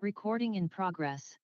Recording in progress.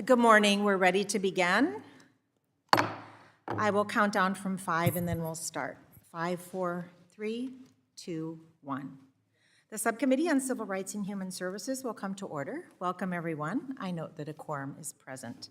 Good morning. We're ready to begin. I will count down from 5 and then we'll start. 5, 4, 3, 2, 1. The Subcommittee on Civil Rights and Human Services will come to order. Welcome, everyone. I note that a quorum is present.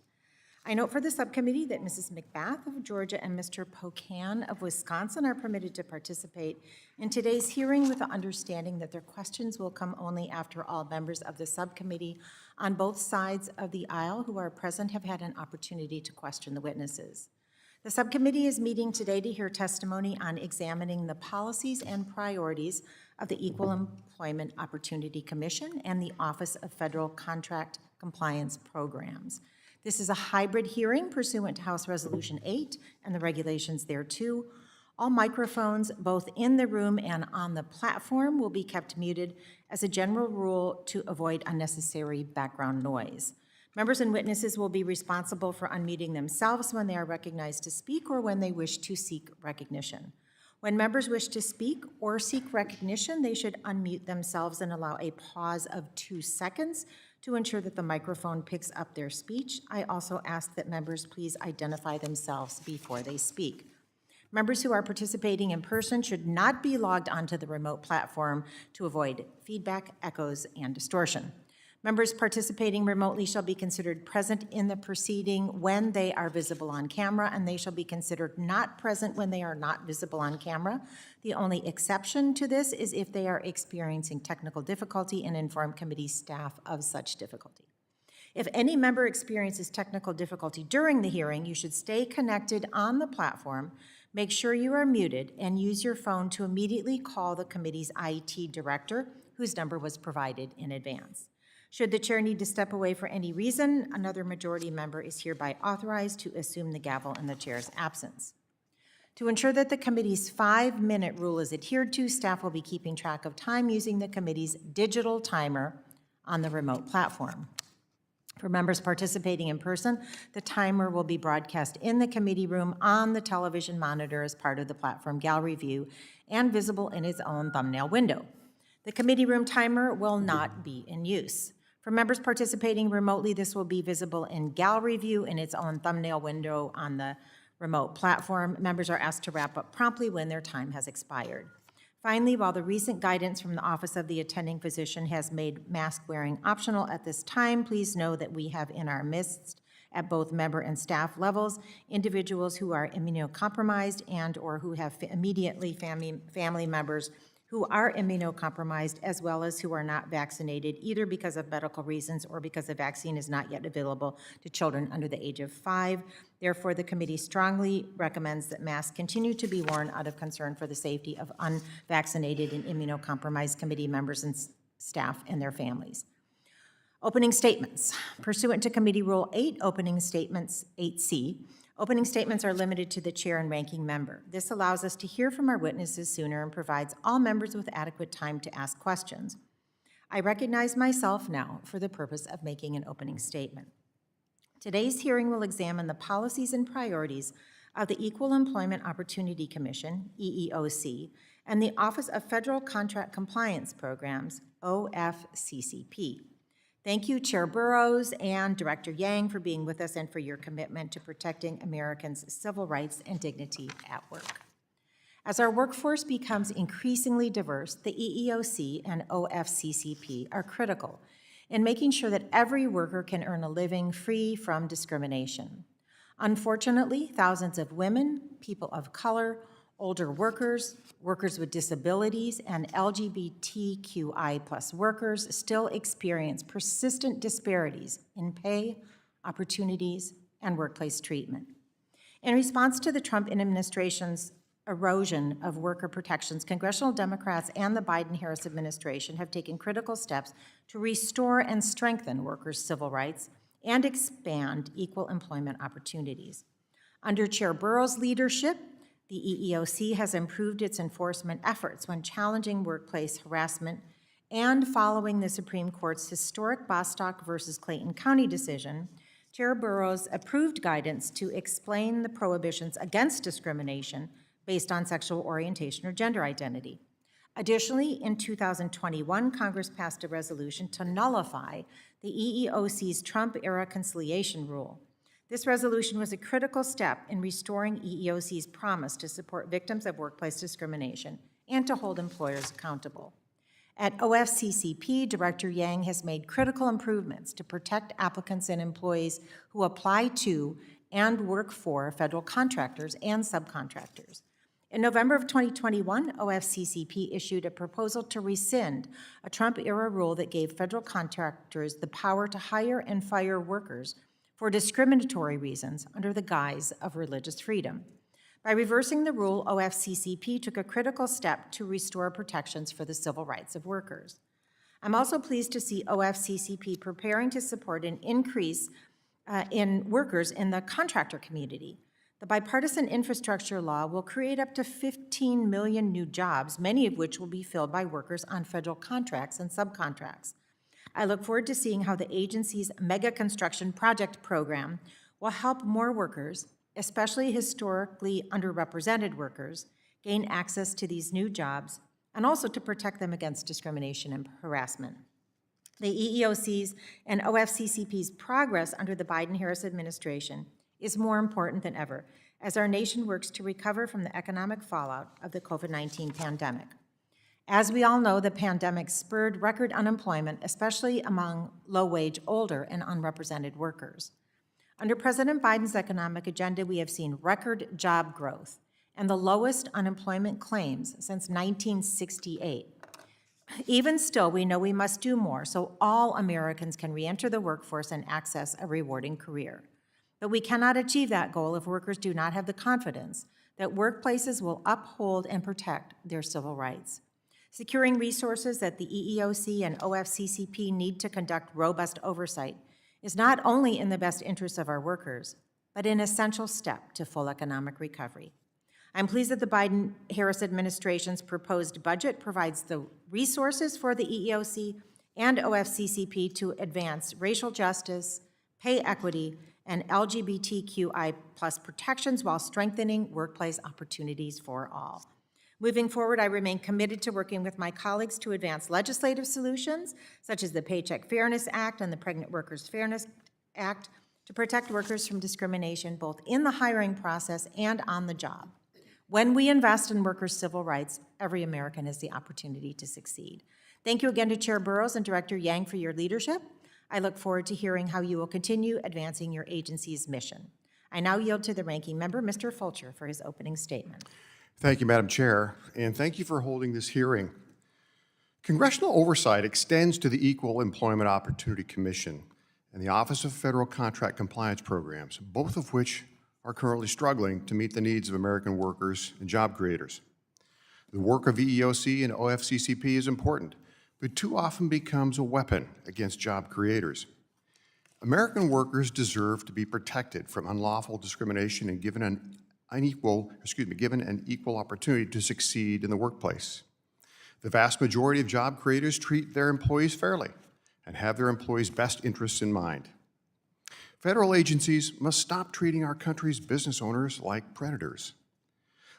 I note for the subcommittee that Mrs. McBath of Georgia and Mr. Pocan of Wisconsin are permitted to participate in today's hearing with the understanding that their questions will come only after all members of the subcommittee on both sides of the aisle who are present have had an opportunity to question the witnesses. The subcommittee is meeting today to hear testimony on examining the policies and priorities of the Equal Employment Opportunity Commission and the Office of Federal Contract Compliance Programs. This is a hybrid hearing pursuant to House Resolution 8 and the regulations thereto. All microphones, both in the room and on the platform, will be kept muted as a general rule to avoid unnecessary background noise. Members and witnesses will be responsible for unmuting themselves when they are recognized to speak or when they wish to seek recognition. When members wish to speak or seek recognition, they should unmute themselves and allow a pause of 2 seconds to ensure that the microphone picks up their speech. I also ask that members please identify themselves before they speak. Members who are participating in person should not be logged onto the remote platform to avoid feedback, echoes, and distortion. Members participating remotely shall be considered present in the proceeding when they are visible on camera, and they shall be considered not present when they are not visible on camera. The only exception to this is if they are experiencing technical difficulty and inform committee staff of such difficulty. If any member experiences technical difficulty during the hearing, you should stay connected on the platform, make sure you are muted, and use your phone to immediately call the committee's IT director, whose number was provided in advance. Should the chair need to step away for any reason, another majority member is hereby authorized to assume the gavel in the chair's absence. To ensure that the committee's 5-minute rule is adhered to, staff will be keeping track of time using the committee's digital timer on the remote platform. For members participating in person, the timer will be broadcast in the committee room on the television monitor as part of the platform gallery view and visible in its own thumbnail window. The committee room timer will not be in use. For members participating remotely, this will be visible in gallery view in its own thumbnail window on the remote platform. Members are asked to wrap up promptly when their time has expired. Finally, while the recent guidance from the Office of the Attending Physician has made mask wearing optional at this time, please know that we have in our midst, at both member and staff levels, individuals who are immunocompromised and or who have immediately family members who are immunocompromised, as well as who are not vaccinated, either because of medical reasons or because the vaccine is not yet available to children under the age of 5. Therefore, the committee strongly recommends that masks continue to be worn out of concern for the safety of unvaccinated and immunocompromised committee members and staff and their families. Opening statements. Pursuant to Committee Rule 8, Opening Statements 8C, opening statements are limited to the chair and ranking member. This allows us to hear from our witnesses sooner and provides all members with adequate time to ask questions. I recognize myself now for the purpose of making an opening statement. Today's hearing will examine the policies and priorities of the Equal Employment Opportunity Commission, EEOC, and the Office of Federal Contract Compliance Programs, OFCCP. Thank you, Chair Burroughs and Director Yang, for being with us and for your commitment to protecting Americans' civil rights and dignity at work. As our workforce becomes increasingly diverse, the EEOC and OFCCP are critical in making sure that every worker can earn a living free from discrimination. Unfortunately, thousands of women, people of color, older workers, workers with disabilities, and LGBTQI+ workers still experience persistent disparities in pay, opportunities, and workplace treatment. In response to the Trump administration's erosion of worker protections, congressional Democrats and the Biden-Harris administration have taken critical steps to restore and strengthen workers' civil rights and expand equal employment opportunities. Under Chair Burroughs' leadership, the EEOC has improved its enforcement efforts when challenging workplace harassment, and following the Supreme Court's historic Bostock versus Clayton County decision, Chair Burroughs approved guidance to explain the prohibitions against discrimination based on sexual orientation or gender identity. Additionally, in 2021, Congress passed a resolution to nullify the EEOC's Trump-era conciliation rule. This resolution was a critical step in restoring EEOC's promise to support victims of workplace discrimination and to hold employers accountable. At OFCCP, Director Yang has made critical improvements to protect applicants and employees who apply to and work for federal contractors and subcontractors. In November of 2021, OFCCP issued a proposal to rescind a Trump-era rule that gave federal contractors the power to hire and fire workers for discriminatory reasons under the guise of religious freedom. By reversing the rule, OFCCP took a critical step to restore protections for the civil rights of workers. I'm also pleased to see OFCCP preparing to support an increase in workers in the contractor community. The bipartisan infrastructure law will create up to 15 million new jobs, many of which will be filled by workers on federal contracts and subcontracts. I look forward to seeing how the agency's mega construction project program will help more workers, especially historically underrepresented workers, gain access to these new jobs and also to protect them against discrimination and harassment. The EEOC's and OFCCP's progress under the Biden-Harris administration is more important than ever as our nation works to recover from the economic fallout of the COVID-19 pandemic. As we all know, the pandemic spurred record unemployment, especially among low-wage, older, and unrepresented workers. Under President Biden's economic agenda, we have seen record job growth and the lowest unemployment claims since 1968. Even still, we know we must do more so all Americans can re-enter the workforce and access a rewarding career. But we cannot achieve that goal if workers do not have the confidence that workplaces will uphold and protect their civil rights. Securing resources that the EEOC and OFCCP need to conduct robust oversight is not only in the best interest of our workers, but an essential step to full economic recovery. I'm pleased that the Biden-Harris administration's proposed budget provides the resources for the EEOC and OFCCP to advance racial justice, pay equity, and LGBTQI+ protections while strengthening workplace opportunities for all. Moving forward, I remain committed to working with my colleagues to advance legislative solutions, such as the Paycheck Fairness Act and the Pregnant Workers Fairness Act, to protect workers from discrimination both in the hiring process and on the job. When we invest in workers' civil rights, every American has the opportunity to succeed. Thank you again to Chair Burroughs and Director Yang for your leadership. I look forward to hearing how you will continue advancing your agency's mission. I now yield to the ranking member, Mr. Fulcher, for his opening statement. Thank you, Madam Chair, and thank you for holding this hearing. Congressional oversight extends to the Equal Employment Opportunity Commission and the Office of Federal Contract Compliance Programs, both of which are currently struggling to meet the needs of American workers and job creators. The work of EEOC and OFCCP is important, but too often becomes a weapon against job creators. American workers deserve to be protected from unlawful discrimination and given an equal opportunity to succeed in the workplace. The vast majority of job creators treat their employees fairly and have their employees' best interests in mind. Federal agencies must stop treating our country's business owners like predators.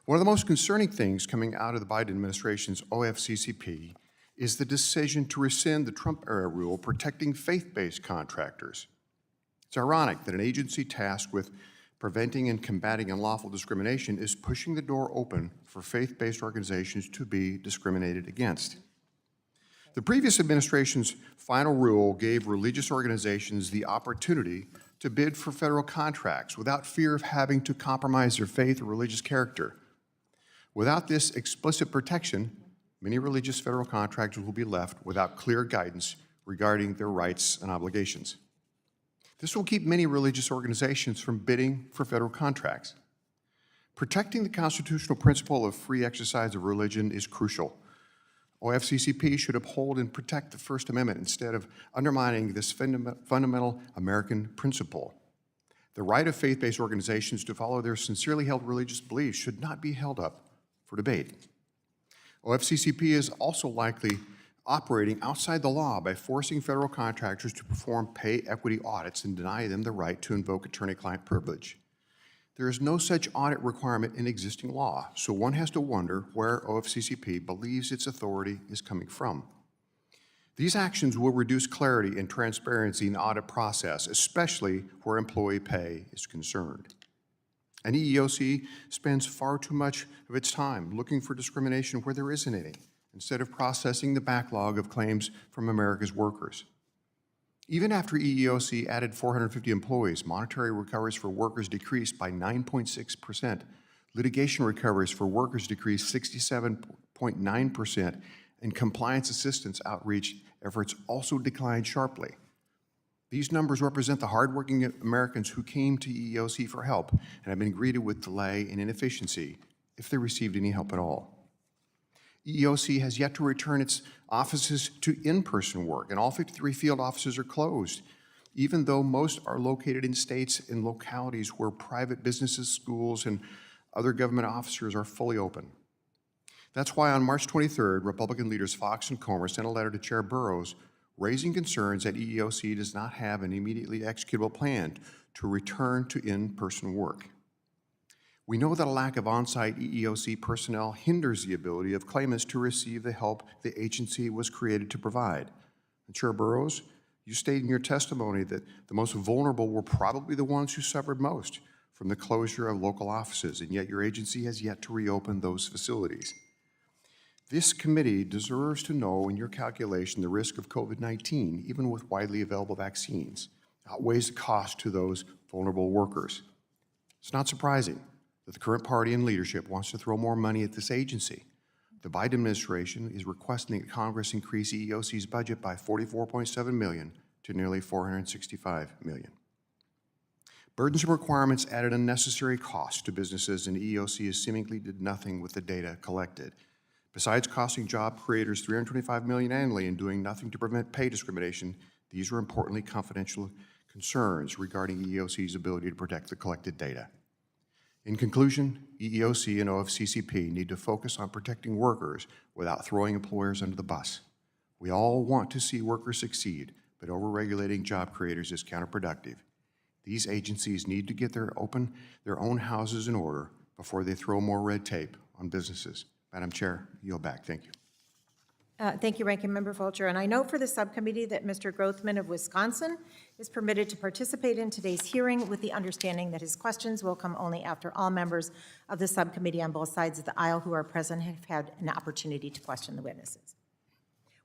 One of the most concerning things coming out of the Biden administration's OFCCP is the decision to rescind the Trump-era rule protecting faith-based contractors. It's ironic that an agency tasked with preventing and combating unlawful discrimination is pushing the door open for faith-based organizations to be discriminated against. The previous administration's final rule gave religious organizations the opportunity to bid for federal contracts without fear of having to compromise their faith or religious character. Without this explicit protection, many religious federal contractors will be left without clear guidance regarding their rights and obligations. This will keep many religious organizations from bidding for federal contracts. Protecting the constitutional principle of free exercise of religion is crucial. OFCCP should uphold and protect the First Amendment instead of undermining this fundamental American principle. The right of faith-based organizations to follow their sincerely held religious beliefs should not be held up for debate. OFCCP is also likely operating outside the law by forcing federal contractors to perform pay equity audits and deny them the right to invoke attorney-client privilege. There is no such audit requirement in existing law, so one has to wonder where OFCCP believes its authority is coming from. These actions will reduce clarity and transparency in the audit process, especially where employee pay is concerned. And EEOC spends far too much of its time looking for discrimination where there isn't any, instead of processing the backlog of claims from America's workers. Even after EEOC added 450 employees, monetary recoveries for workers decreased by 9.6%, litigation recoveries for workers decreased 67.9%, and compliance assistance outreach efforts also declined sharply. These numbers represent the hardworking Americans who came to EEOC for help and have been greeted with delay and inefficiency if they received any help at all. EEOC has yet to return its offices to in-person work, and all 53 field offices are closed, even though most are located in states and localities where private businesses, schools, and other government officers are fully open. That's why on March 23rd, Republican leaders Fox and Comer sent a letter to Chair Burroughs raising concerns that EEOC does not have an immediately executable plan to return to in-person work. We know that a lack of on-site EEOC personnel hinders the ability of claimants to receive the help the agency was created to provide. And Chair Burroughs, you stated in your testimony that the most vulnerable were probably the ones who suffered most from the closure of local offices, and yet your agency has yet to reopen those facilities. This committee deserves to know in your calculation the risk of COVID-19, even with widely available vaccines, outweighs the cost to those vulnerable workers. It's not surprising that the current party in leadership wants to throw more money at this agency. The Biden administration is requesting that Congress increase EEOC's budget by $44.7 million to nearly $465 million. Burdensome requirements added unnecessary costs to businesses, and EEOC seemingly did nothing with the data collected. Besides costing job creators $325 million annually and doing nothing to prevent pay discrimination, these are importantly confidential concerns regarding EEOC's ability to protect the collected data. In conclusion, EEOC and OFCCP need to focus on protecting workers without throwing employers under the bus. We all want to see workers succeed, but overregulating job creators is counterproductive. These agencies need to get their own houses in order before they throw more red tape on businesses. Madam Chair, yield back. Thank you. Thank you, Ranking Member Fulcher. And I note for the subcommittee that Mr. Grothman of Wisconsin is permitted to participate in today's hearing with the understanding that his questions will come only after all members of the subcommittee on both sides of the aisle who are present have had an opportunity to question the witnesses.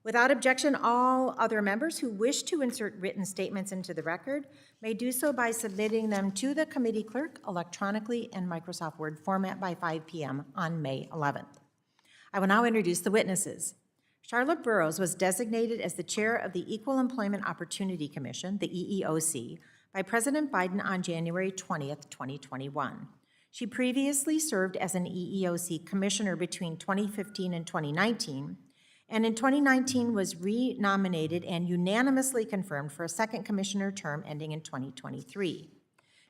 Without objection, all other members who wish to insert written statements into the record may do so by submitting them to the committee clerk electronically in Microsoft Word format by 5 p.m. on May 11th. I will now introduce the witnesses. Charlotte Burroughs was designated as the chair of the Equal Employment Opportunity Commission, the EEOC, by President Biden on January 20th, 2021. She previously served as an EEOC commissioner between 2015 and 2019, and in 2019 was renominated and unanimously confirmed for a second commissioner term ending in 2023.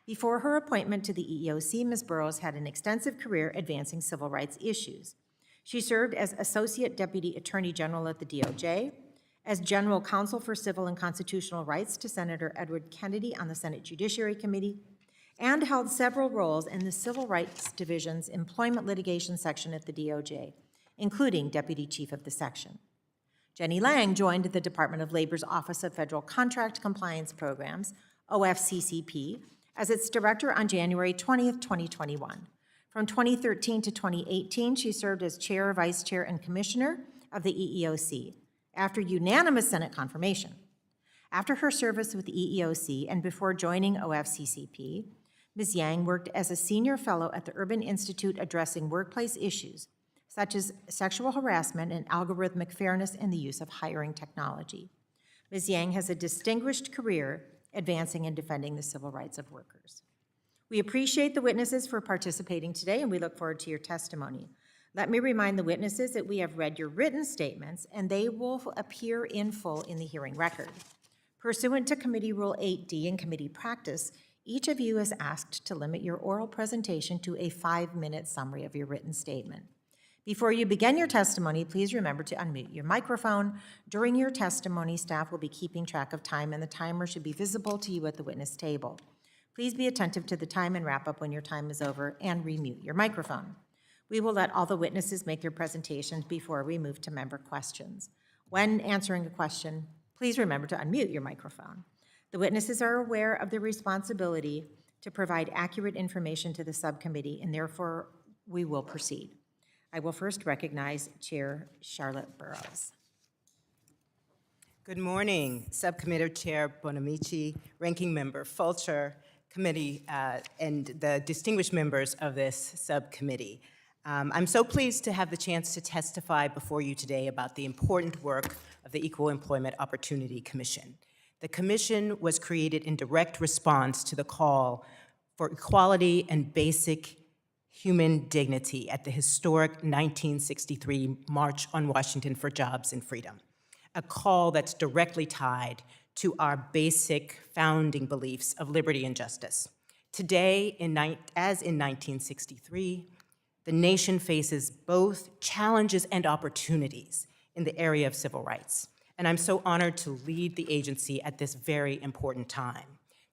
Before her appointment to the EEOC, Ms. Burroughs had an extensive career advancing civil rights issues. She served as Associate Deputy Attorney General at the DOJ, as General Counsel for Civil and Constitutional Rights to Senator Edward Kennedy on the Senate Judiciary Committee, and held several roles in the Civil Rights Division's Employment Litigation Section at the DOJ, including Deputy Chief of the Section. Jenny Lang joined the Department of Labor's Office of Federal Contract Compliance Programs, OFCCP, as its director on January 20th, 2021. From 2013 to 2018, she served as chair, vice chair, and commissioner of the EEOC after unanimous Senate confirmation. After her service with the EEOC and before joining OFCCP, Ms. Yang worked as a senior fellow at the Urban Institute addressing workplace issues such as sexual harassment and algorithmic fairness in the use of hiring technology. Ms. Yang has a distinguished career advancing and defending the civil rights of workers. We appreciate the witnesses for participating today, and we look forward to your testimony. Let me remind the witnesses that we have read your written statements, and they will appear in full in the hearing record. Pursuant to Committee Rule 8D and committee practice, each of you is asked to limit your oral presentation to a 5-minute summary of your written statement. Before you begin your testimony, please remember to unmute your microphone. During your testimony, staff will be keeping track of time, and the timer should be visible to you at the witness table. Please be attentive to the time and wrap up when your time is over, and remute your microphone. We will let all the witnesses make their presentations before we move to member questions. When answering a question, please remember to unmute your microphone. The witnesses are aware of their responsibility to provide accurate information to the subcommittee, and therefore we will proceed. I will first recognize Chair Charlotte Burroughs. Good morning, Subcommittee Chair Bonamici, Ranking Member Fulcher, Committee, and the distinguished members of this subcommittee. I'm so pleased to have the chance to testify before you today about the important work of the Equal Employment Opportunity Commission. The commission was created in direct response to the call for equality and basic human dignity at the historic 1963 March on Washington for Jobs and Freedom, a call that's directly tied to our basic founding beliefs of liberty and justice. Today, as in 1963, the nation faces both challenges and opportunities in the area of civil rights. and I'm so honored to lead the agency at this very important time.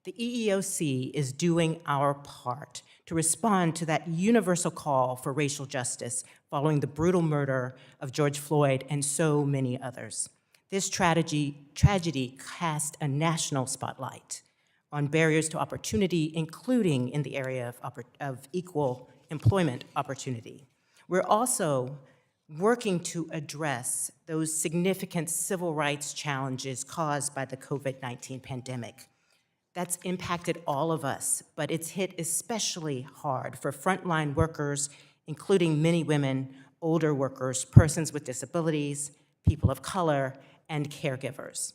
The EEOC is doing our part to respond to that universal call for racial justice following the brutal murder of George Floyd and so many others. This tragedy cast a national spotlight on barriers to opportunity, including in the area of equal employment opportunity. We're also working to address those significant civil rights challenges caused by the COVID-19 pandemic. That's impacted all of us, but it's hit especially hard for frontline workers, including many women, older workers, persons with disabilities, people of color, and caregivers.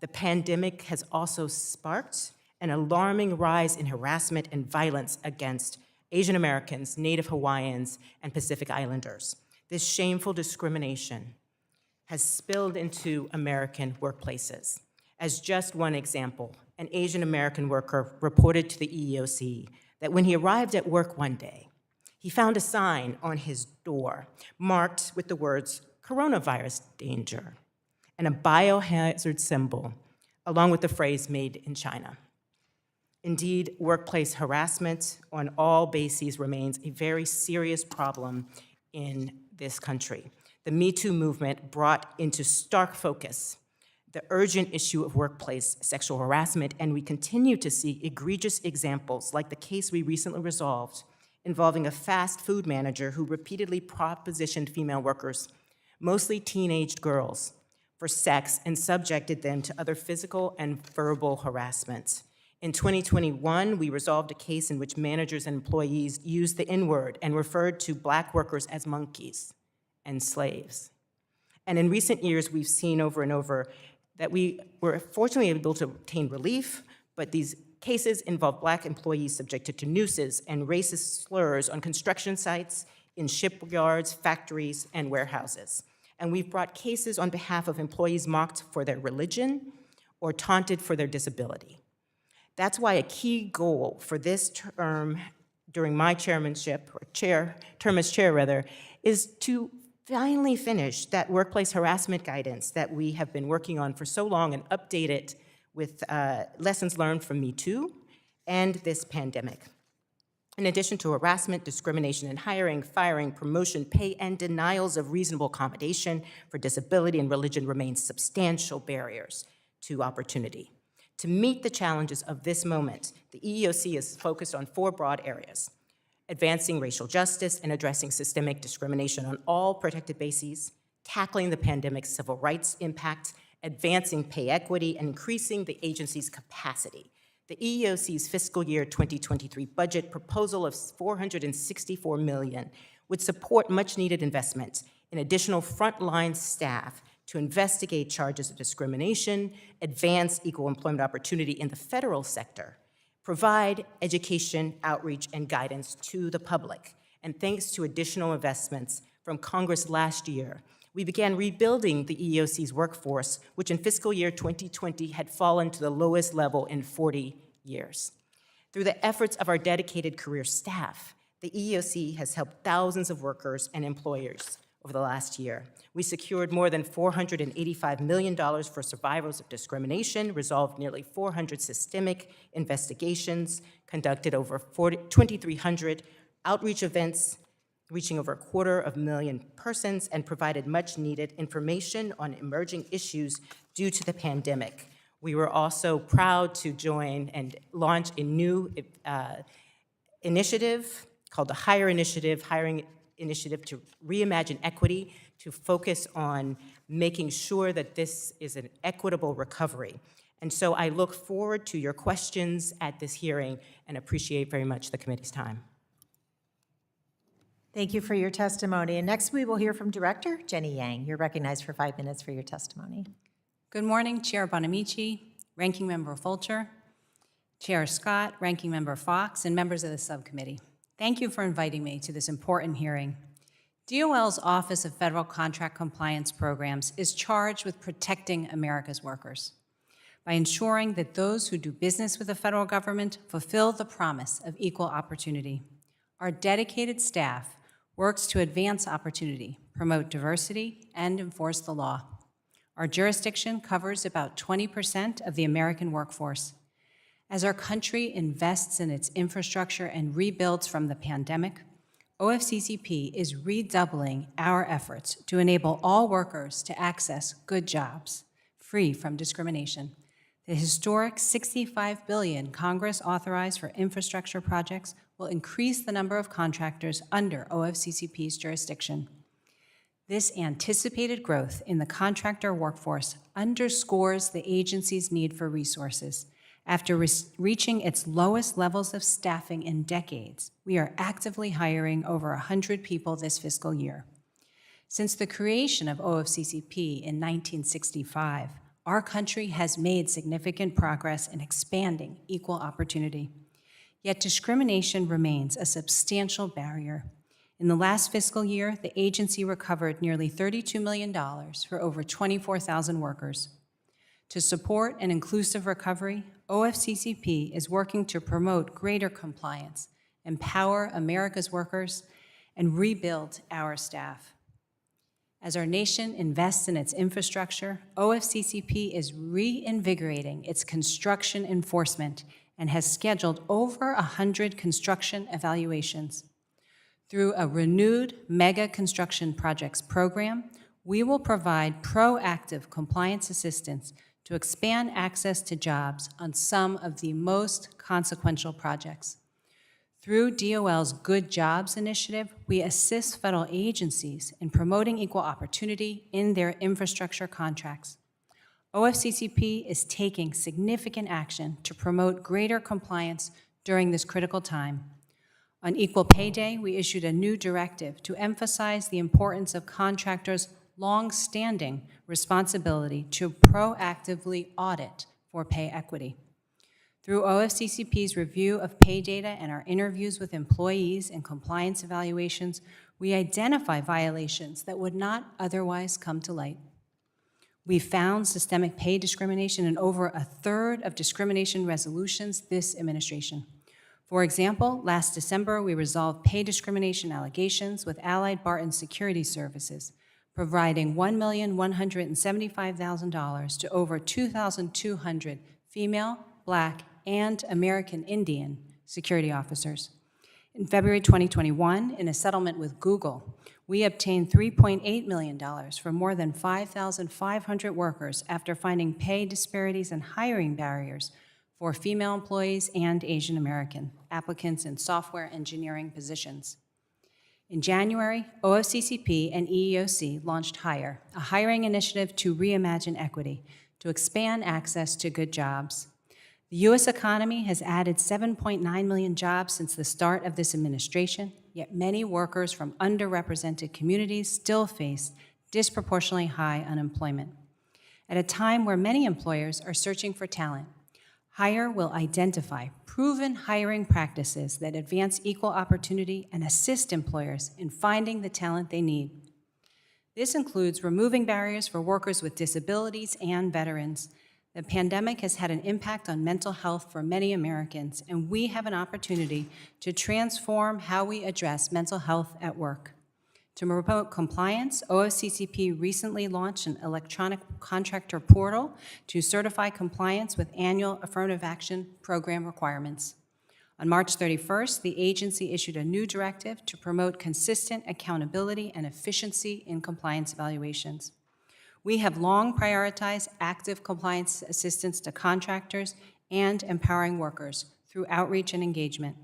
The pandemic has also sparked an alarming rise in harassment and violence against Asian Americans, Native Hawaiians, and Pacific Islanders. This shameful discrimination has spilled into American workplaces. As just one example, an Asian American worker reported to the EEOC that when he arrived at work one day, he found a sign on his door marked with the words, "Coronavirus danger," and a biohazard symbol, along with the phrase, "Made in China." Indeed, workplace harassment on all bases remains a very serious problem in this country. The Me Too movement brought into stark focus the urgent issue of workplace sexual harassment, and we continue to see egregious examples like the case we recently resolved involving a fast food manager who repeatedly propositioned female workers, mostly teenaged girls, for sex and subjected them to other physical and verbal harassment. In 2021, we resolved a case in which managers and employees used the N-word and referred to Black workers as monkeys and slaves. And in recent years, we've seen over and over that we were fortunately able to obtain relief, but these cases involve Black employees subjected to nooses and racist slurs on construction sites, in shipyards, factories, and warehouses. And we've brought cases on behalf of employees mocked for their religion or taunted for their disability. That's why a key goal for this term, during my chairmanship, or term as chair, is to finally finish that workplace harassment guidance that we have been working on for so long and update it with lessons learned from Me Too and this pandemic. In addition to harassment, discrimination in hiring, firing, promotion, pay, and denials of reasonable accommodation for disability and religion remain substantial barriers to opportunity. To meet the challenges of this moment, the EEOC is focused on 4 broad areas: advancing racial justice and addressing systemic discrimination on all protected bases, tackling the pandemic's civil rights impact, advancing pay equity, and increasing the agency's capacity. The EEOC's fiscal year 2023 budget proposal of $464 million would support much-needed investment in additional frontline staff to investigate charges of discrimination, advance equal employment opportunity in the federal sector, provide education, outreach, and guidance to the public. And thanks to additional investments from Congress last year, we began rebuilding the EEOC's workforce, which in fiscal year 2020 had fallen to the lowest level in 40 years. Through the efforts of our dedicated career staff, the EEOC has helped thousands of workers and employers over the last year. We secured more than $485 million for survivors of discrimination, resolved nearly 400 systemic investigations, conducted over 2,300 outreach events, reaching over 250,000 persons, and provided much-needed information on emerging issues due to the pandemic. We were also proud to join and launch a new initiative called the Hiring Initiative to reimagine equity, to focus on making sure that this is an equitable recovery. And so I look forward to your questions at this hearing and appreciate very much the committee's time. Thank you for your testimony. And next we will hear from Director Jenny Yang. You're recognized for 5 minutes for your testimony. Good morning, Chair Bonamici, Ranking Member Fulcher, Chair Scott, Ranking Member Fox, and members of the subcommittee. Thank you for inviting me to this important hearing. DOL's Office of Federal Contract Compliance Programs is charged with protecting America's workers by ensuring that those who do business with the federal government fulfill the promise of equal opportunity. Our dedicated staff works to advance opportunity, promote diversity, and enforce the law. Our jurisdiction covers about 20% of the American workforce. As our country invests in its infrastructure and rebuilds from the pandemic, OFCCP is redoubling our efforts to enable all workers to access good jobs, free from discrimination. The historic $65 billion Congress authorized for infrastructure projects will increase the number of contractors under OFCCP's jurisdiction. This anticipated growth in the contractor workforce underscores the agency's need for resources. After reaching its lowest levels of staffing in decades, we are actively hiring over 100 people this fiscal year. Since the creation of OFCCP in 1965, our country has made significant progress in expanding equal opportunity. Yet discrimination remains a substantial barrier. In the last fiscal year, the agency recovered nearly $32 million for over 24,000 workers. To support an inclusive recovery, OFCCP is working to promote greater compliance, empower America's workers, and rebuild our staff. As our nation invests in its infrastructure, OFCCP is reinvigorating its construction enforcement and has scheduled over 100 construction evaluations. Through a renewed mega construction projects program, we will provide proactive compliance assistance to expand access to jobs on some of the most consequential projects. Through DOL's Good Jobs initiative, we assist federal agencies in promoting equal opportunity in their infrastructure contracts. OFCCP is taking significant action to promote greater compliance during this critical time. On Equal Pay Day, we issued a new directive to emphasize the importance of contractors' long-standing responsibility to proactively audit for pay equity. Through OFCCP's review of pay data and our interviews with employees and compliance evaluations, we identify violations that would not otherwise come to light. We found systemic pay discrimination in over a third of discrimination resolutions this administration. For example, last December, we resolved pay discrimination allegations with Allied Barton Security Services, providing $1,175,000 to over 2,200 female, Black, and American Indian security officers. In February 2021, in a settlement with Google, we obtained $3.8 million for more than 5,500 workers after finding pay disparities and hiring barriers for female employees and Asian American applicants in software engineering positions. In January, OFCCP and EEOC launched Hire, a hiring initiative to reimagine equity, to expand access to good jobs. The U.S. economy has added 7.9 million jobs since the start of this administration, yet many workers from underrepresented communities still face disproportionately high unemployment. At a time where many employers are searching for talent, Hire will identify proven hiring practices that advance equal opportunity and assist employers in finding the talent they need. This includes removing barriers for workers with disabilities and veterans. The pandemic has had an impact on mental health for many Americans, and we have an opportunity to transform how we address mental health at work. To promote compliance, OFCCP recently launched an electronic contractor portal to certify compliance with annual affirmative action program requirements. On March 31st, the agency issued a new directive to promote consistent accountability and efficiency in compliance evaluations. We have long prioritized active compliance assistance to contractors and empowering workers through outreach and engagement.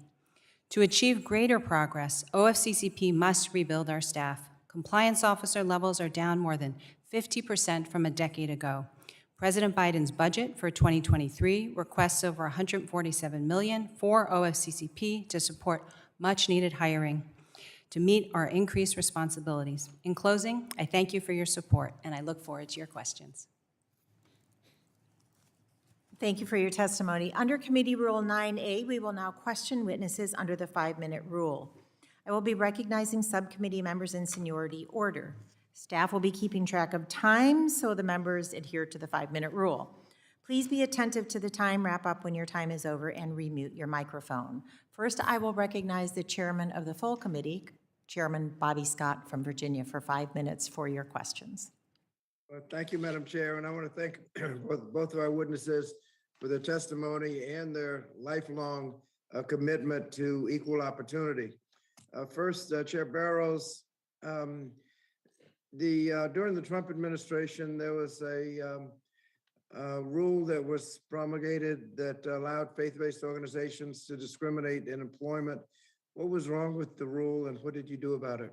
To achieve greater progress, OFCCP must rebuild our staff. Compliance officer levels are down more than 50% from a decade ago. President Biden's budget for 2023 requests over $147 million for OFCCP to support much-needed hiring to meet our increased responsibilities. In closing, I thank you for your support, and I look forward to your questions. Thank you for your testimony. Under Committee Rule 9A, we will now question witnesses under the 5-minute rule. I will be recognizing subcommittee members in seniority order. Staff will be keeping track of time, so the members adhere to the 5-minute rule. Please be attentive to the time, wrap up when your time is over, and remute your microphone. First, I will recognize the chairman of the full committee, Chairman Bobby Scott from Virginia, for 5 minutes for your questions. Well, thank you, Madam Chair, and I want to thank both of our witnesses for their testimony and their lifelong commitment to equal opportunity. First, Chair Burroughs, during the Trump administration, there was a rule that was promulgated that allowed faith-based organizations to discriminate in employment. What was wrong with the rule, and what did you do about it?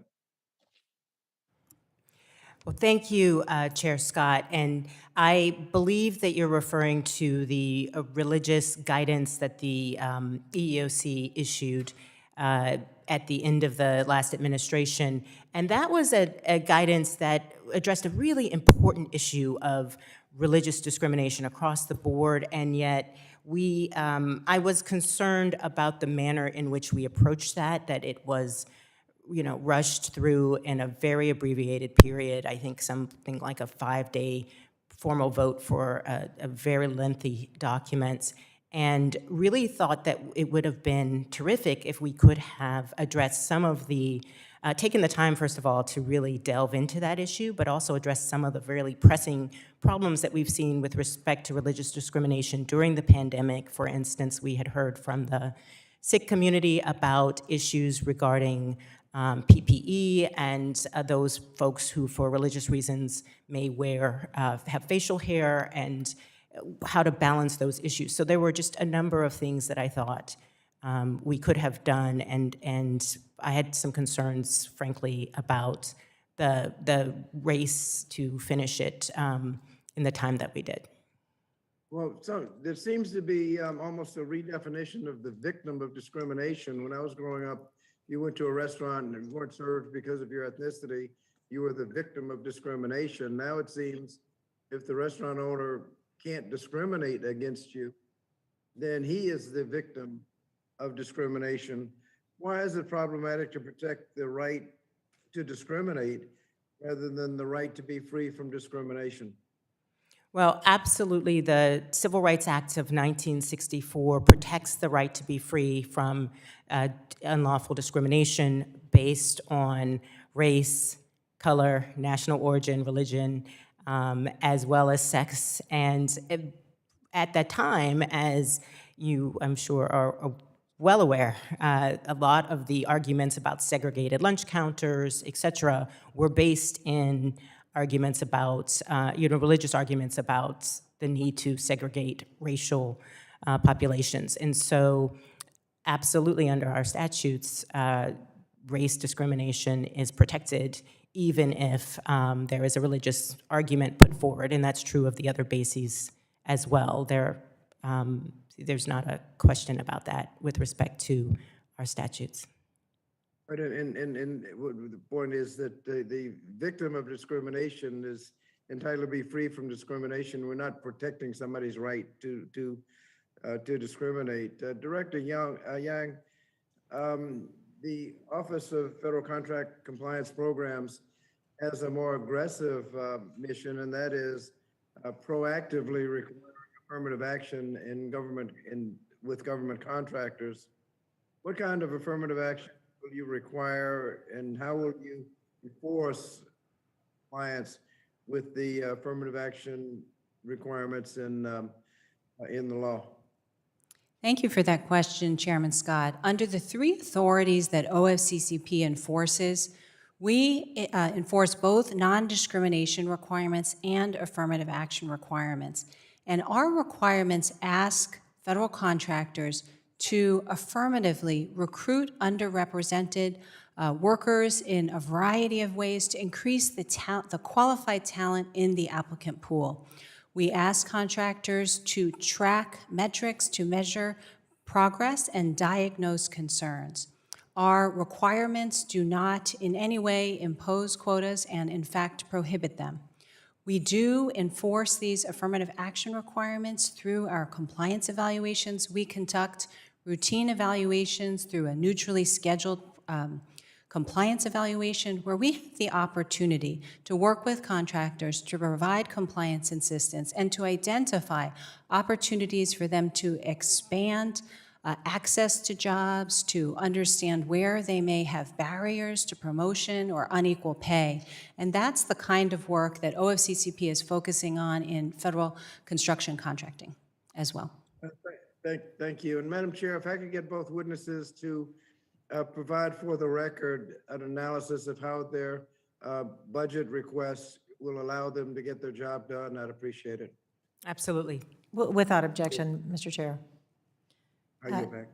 Well, thank you, Chair Scott. And I believe that you're referring to the religious guidance that the EEOC issued at the end of the last administration. And that was a guidance that addressed a really important issue of religious discrimination across the board. And yet I was concerned about the manner in which we approached that it was rushed through in a very abbreviated period. I think something like a 5-day formal vote for a very lengthy document, and really thought that it would have been terrific if we could have addressed some of the, taken the time, first of all, to really delve into that issue, but also address some of the really pressing problems that we've seen with respect to religious discrimination during the pandemic. For instance, we had heard from the Sikh community about issues regarding PPE and those folks who, for religious reasons, may have facial hair, and how to balance those issues. So there were just a number of things that I thought we could have done, and I had some concerns, frankly, about the race to finish it in the time that we did. Well, so there seems to be almost a redefinition of the victim of discrimination. When I was growing up, you went to a restaurant and weren't served because of your ethnicity, you were the victim of discrimination. Now it seems if the restaurant owner can't discriminate against you, then he is the victim of discrimination. Why is it problematic to protect the right to discriminate rather than the right to be free from discrimination? Well, absolutely. The Civil Rights Act of 1964 protects the right to be free from unlawful discrimination based on race, color, national origin, religion, as well as sex. And at that time, as you, I'm sure, are well aware, a lot of the arguments about segregated lunch counters, et cetera, were based in arguments about, religious arguments about the need to segregate racial populations. And so absolutely under our statutes, race discrimination is protected even if there is a religious argument put forward, and that's true of the other bases as well. There's not a question about that with respect to our statutes. Right, and the point is that the victim of discrimination is entitled to be free from discrimination. We're not protecting somebody's right to discriminate. Director Yang, the Office of Federal Contract Compliance Programs has a more aggressive mission, and that is proactively requiring affirmative action with government contractors. What kind of affirmative action will you require, and how will you enforce compliance with the affirmative action requirements in the law? Thank you for that question, Chairman Scott. Under the three authorities that OFCCP enforces, we enforce both non-discrimination requirements and affirmative action requirements. And our requirements ask federal contractors to affirmatively recruit underrepresented workers in a variety of ways to increase the qualified talent in the applicant pool. We ask contractors to track metrics to measure progress and diagnose concerns. Our requirements do not in any way impose quotas and in fact prohibit them. We do enforce these affirmative action requirements through our compliance evaluations. We conduct routine evaluations through a neutrally scheduled compliance evaluation where we have the opportunity to work with contractors to provide compliance assistance and to identify opportunities for them to expand access to jobs, to understand where they may have barriers to promotion or unequal pay. And that's the kind of work that OFCCP is focusing on in federal construction contracting as well. Thank you. And Madam Chair, if I could get both witnesses to provide for the record an analysis of how their budget requests will allow them to get their job done, I'd appreciate it. Absolutely. Without objection, Mr. Chair. I yield back.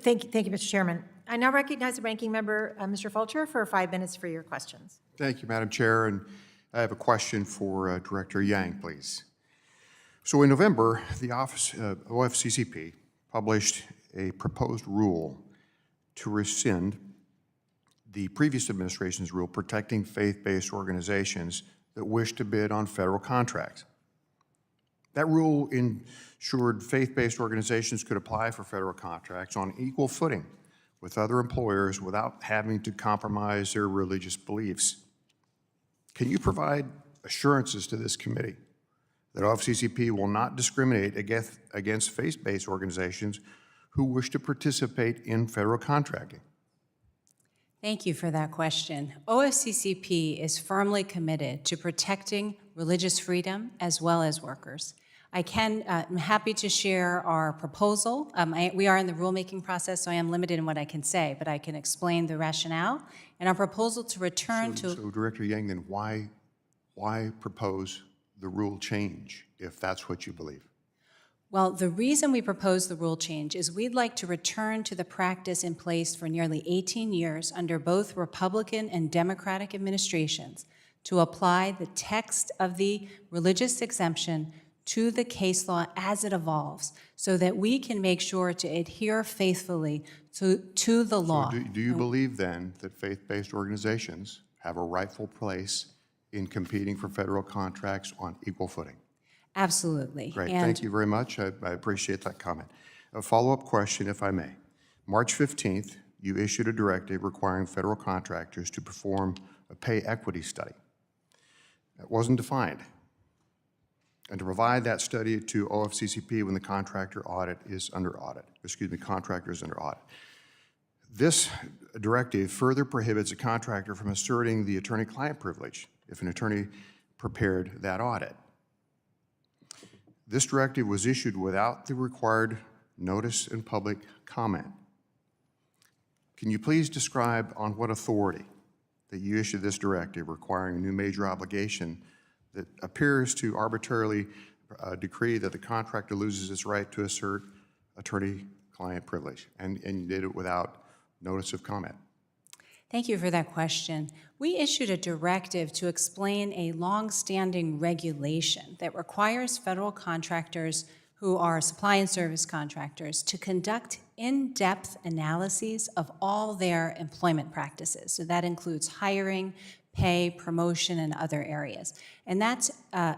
Thank you, Mr. Chairman. I now recognize the ranking member, Mr. Fulcher, for 5 minutes for your questions. Thank you, Madam Chair, and I have a question for Director Yang, please. So in November, the Office of OFCCP published a proposed rule to rescind the previous administration's rule protecting faith-based organizations that wish to bid on federal contracts. That rule ensured faith-based organizations could apply for federal contracts on equal footing with other employers without having to compromise their religious beliefs. Can you provide assurances to this committee that OFCCP will not discriminate against faith-based organizations who wish to participate in federal contracting? Thank you for that question. OFCCP is firmly committed to protecting religious freedom as well as workers. I'm happy to share our proposal. We are in the rulemaking process, so I am limited in what I can say, but I can explain the rationale and our proposal to return to... So Director Yang, then why propose the rule change if that's what you believe? Well, the reason we propose the rule change is we'd like to return to the practice in place for nearly 18 years under both Republican and Democratic administrations to apply the text of the religious exemption to the case law as it evolves so that we can make sure to adhere faithfully to the law. So do you believe then that faith-based organizations have a rightful place in competing for federal contracts on equal footing? Absolutely. Great, And thank you very much. I appreciate that comment. A follow-up question, if I may. March 15th, you issued a directive requiring federal contractors to perform a pay equity study. That wasn't defined. And to provide that study to OFCCP when the contractor is under audit. This directive further prohibits a contractor from asserting the attorney-client privilege if an attorney prepared that audit. This directive was issued without the required notice and public comment. Can you please describe on what authority that you issued this directive requiring a new major obligation that appears to arbitrarily decree that the contractor loses its right to assert attorney-client privilege, and you did it without notice of comment? Thank you for that question. We issued a directive to explain a long-standing regulation that requires federal contractors who are supply and service contractors to conduct in-depth analyses of all their employment practices. So that includes hiring, pay, promotion, and other areas. And that's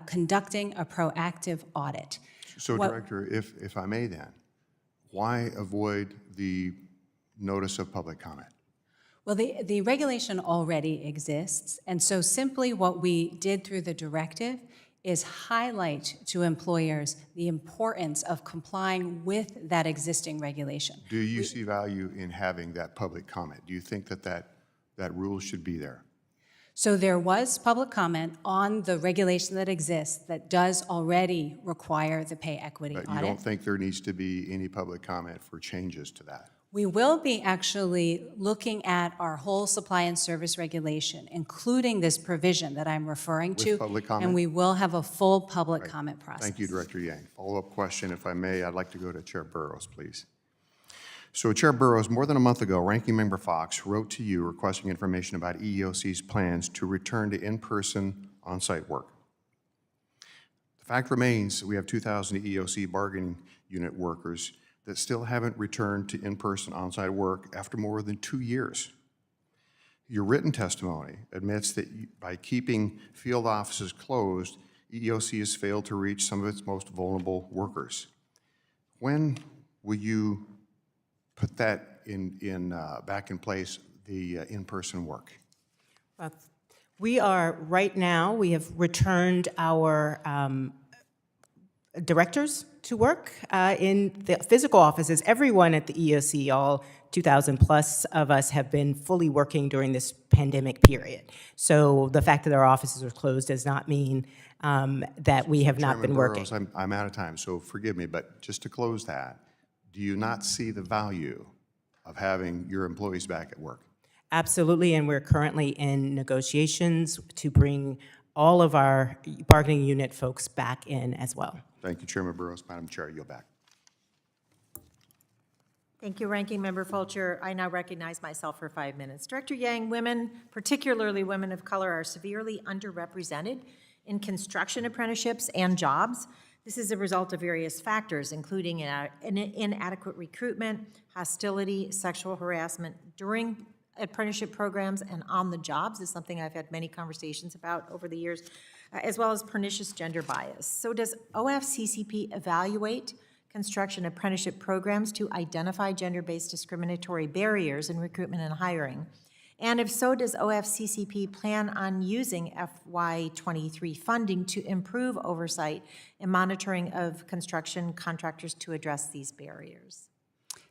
conducting a proactive audit. So, Director, if I may then, why avoid the notice of public comment? Well, the regulation already exists, and so simply what we did through the directive is highlight to employers the importance of complying with that existing regulation. Do you see value in having that public comment? Do you think that rule should be there? So there was public comment on the regulation that exists that does already require the pay equity audit. But you don't think there needs to be any public comment for changes to that? We will be actually looking at our whole supply and service regulation, including this provision that I'm referring to. With public comment? And we will have a full public comment process. Thank you, Director Yang. Follow-up question, if I may. I'd like to go to Chair Burroughs, please. So, Chair Burroughs, more than a month ago, Ranking Member Fox wrote to you requesting information about EEOC's plans to return to in-person on-site work. The fact remains we have 2,000 EEOC bargaining unit workers that still haven't returned to in-person on-site work after more than 2 years. Your written testimony admits that by keeping field offices closed, EEOC has failed to reach some of its most vulnerable workers. When will you put that back in place, the in-person work? We are, right now, we have returned our directors to work in the physical offices. Everyone at the EOC, all 2,000 plus of us, have been fully working during this pandemic period. So the fact that our offices are closed does not mean that we have not been working. Chairman Burroughs, I'm out of time, so forgive me, but just to close that, do you not see the value of having your employees back at work? Absolutely, and we're currently in negotiations to bring all of our bargaining unit folks back in as well. Thank you, Chairman Burroughs. Madam Chair, I yield back. Thank you, Ranking Member Fulcher. I now recognize myself for 5 minutes. Director Yang, women, particularly women of color, are severely underrepresented in construction apprenticeships and jobs. This is a result of various factors, including inadequate recruitment, hostility, sexual harassment during apprenticeship programs and on the jobs is something I've had many conversations about over the years, as well as pernicious gender bias. So does OFCCP evaluate construction apprenticeship programs to identify gender-based discriminatory barriers in recruitment and hiring? And if so, does OFCCP plan on using FY23 funding to improve oversight and monitoring of construction contractors to address these barriers?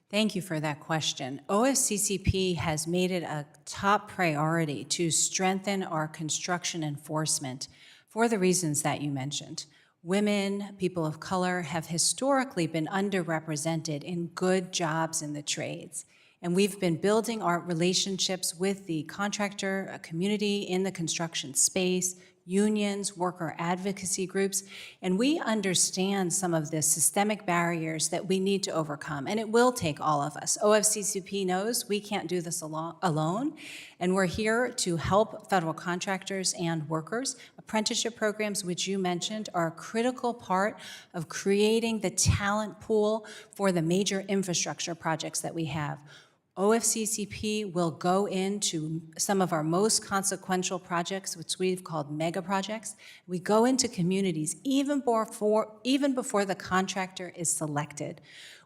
Thank you for that question. OFCCP has made it a top priority to strengthen our construction enforcement for the reasons that you mentioned. Women, people of color have historically been underrepresented in good jobs in the trades. And we've been building our relationships with the contractor community in the construction space, unions, worker advocacy groups, and we understand some of the systemic barriers that we need to overcome, and it will take all of us. OFCCP knows we can't do this alone, and we're here to help federal contractors and workers. Apprenticeship programs, which you mentioned, are a critical part of creating the talent pool for the major infrastructure projects that we have. OFCCP will go into some of our most consequential projects, which we've called mega projects. We go into communities even before the contractor is selected.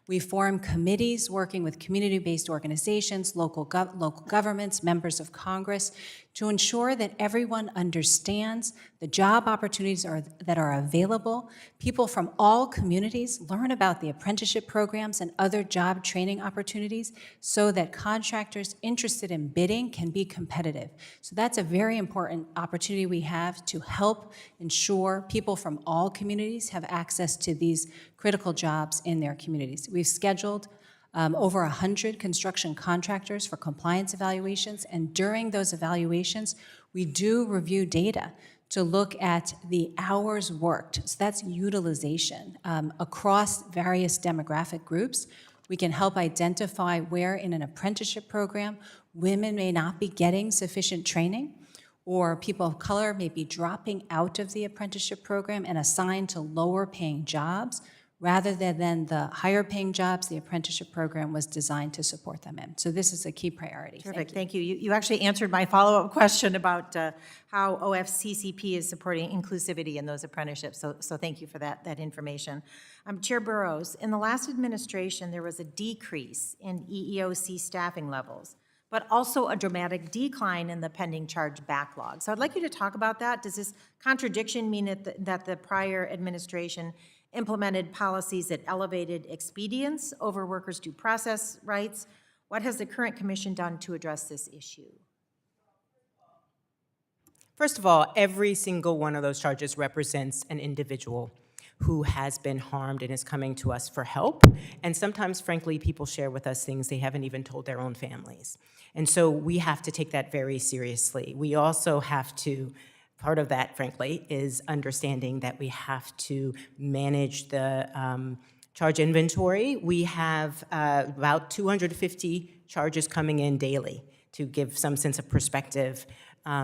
We form committees working with community-based organizations, local governments, members of Congress, to ensure that everyone understands the job opportunities that are available. People from all communities learn about the apprenticeship programs and other job training opportunities so that contractors interested in bidding can be competitive. So that's a very important opportunity we have to help ensure people from all communities have access to these critical jobs in their communities. We've scheduled over 100 construction contractors for compliance evaluations, and during those evaluations, we do review data to look at the hours worked. So that's utilization across various demographic groups. We can help identify where in an apprenticeship program women may not be getting sufficient training, or people of color may be dropping out of the apprenticeship program and assigned to lower paying jobs, rather than the higher paying jobs the apprenticeship program was designed to support them in. So this is a key priority. Terrific, thank you. You actually answered my follow-up question about how OFCCP is supporting inclusivity in those apprenticeships, so thank you for that information. Chair Burroughs, in the last administration, there was a decrease in EEOC staffing levels, but also a dramatic decline in the pending charge backlog. So I'd like you to talk about that. Does this contradiction mean that the prior administration implemented policies that elevated expedience over workers' due process rights? What has the current commission done to address this issue? First of all, every single one of those charges represents an individual who has been harmed and is coming to us for help. And sometimes, frankly, people share with us things they haven't even told their own families. And so we have to take that very seriously. We also have to, part of that, frankly, is understanding that we have to manage the charge inventory. We have about 250 charges coming in daily, to give some sense of perspective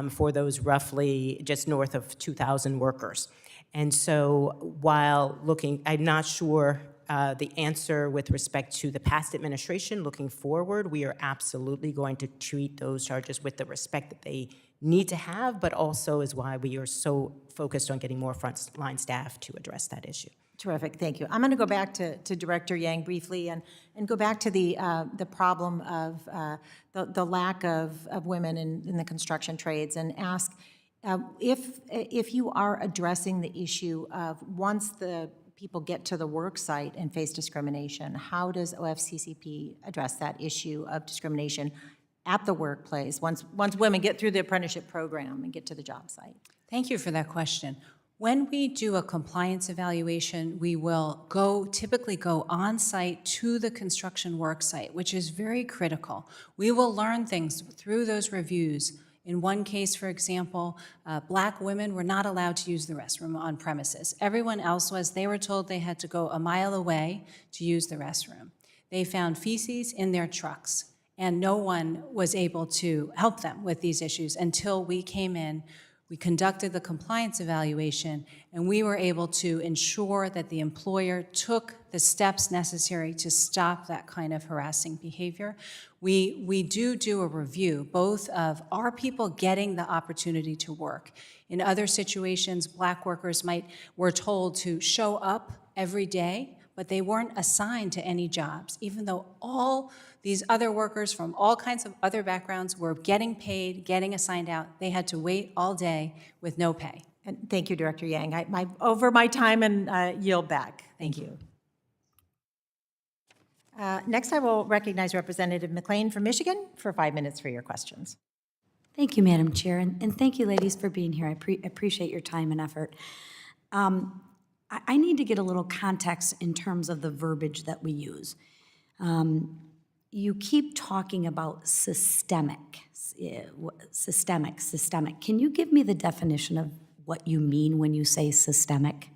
for those roughly just north of 2,000 workers. And so while I'm not sure the answer with respect to the past administration. Looking forward, we are absolutely going to treat those charges with the respect that they need to have, but also is why we are so focused on getting more frontline staff to address that issue. Terrific, thank you. I'm going to go back to Director Yang briefly and go back to the problem of the lack of women in the construction trades and ask if you are addressing the issue of once the people get to the work site and face discrimination. How does OFCCP address that issue of discrimination at the workplace once women get through the apprenticeship program and get to the job site? Thank you for that question. When we do a compliance evaluation, we will typically go on-site to the construction work site, which is very critical. We will learn things through those reviews. In one case, for example, Black women were not allowed to use the restroom on premises. Everyone else was. They were told they had to go a mile away to use the restroom. They found feces in their trucks, and no one was able to help them with these issues until we came in. We conducted the compliance evaluation, and we were able to ensure that the employer took the steps necessary to stop that kind of harassing behavior. We do a review, both of are people getting the opportunity to work. In other situations, Black workers were told to show up every day, but they weren't assigned to any jobs, even though all these other workers from all kinds of other backgrounds were getting paid, getting assigned out. They had to wait all day with no pay. And thank you, Director Yang. Over my time and yield back. Thank you. Next, I will recognize Representative McLean from Michigan for 5 minutes for your questions. Thank you, Madam Chair, and thank you, ladies, for being here. I appreciate your time and effort. I need to get a little context in terms of the verbiage that we use. You keep talking about systemic. Can you give me the definition of what you mean when you say systemic?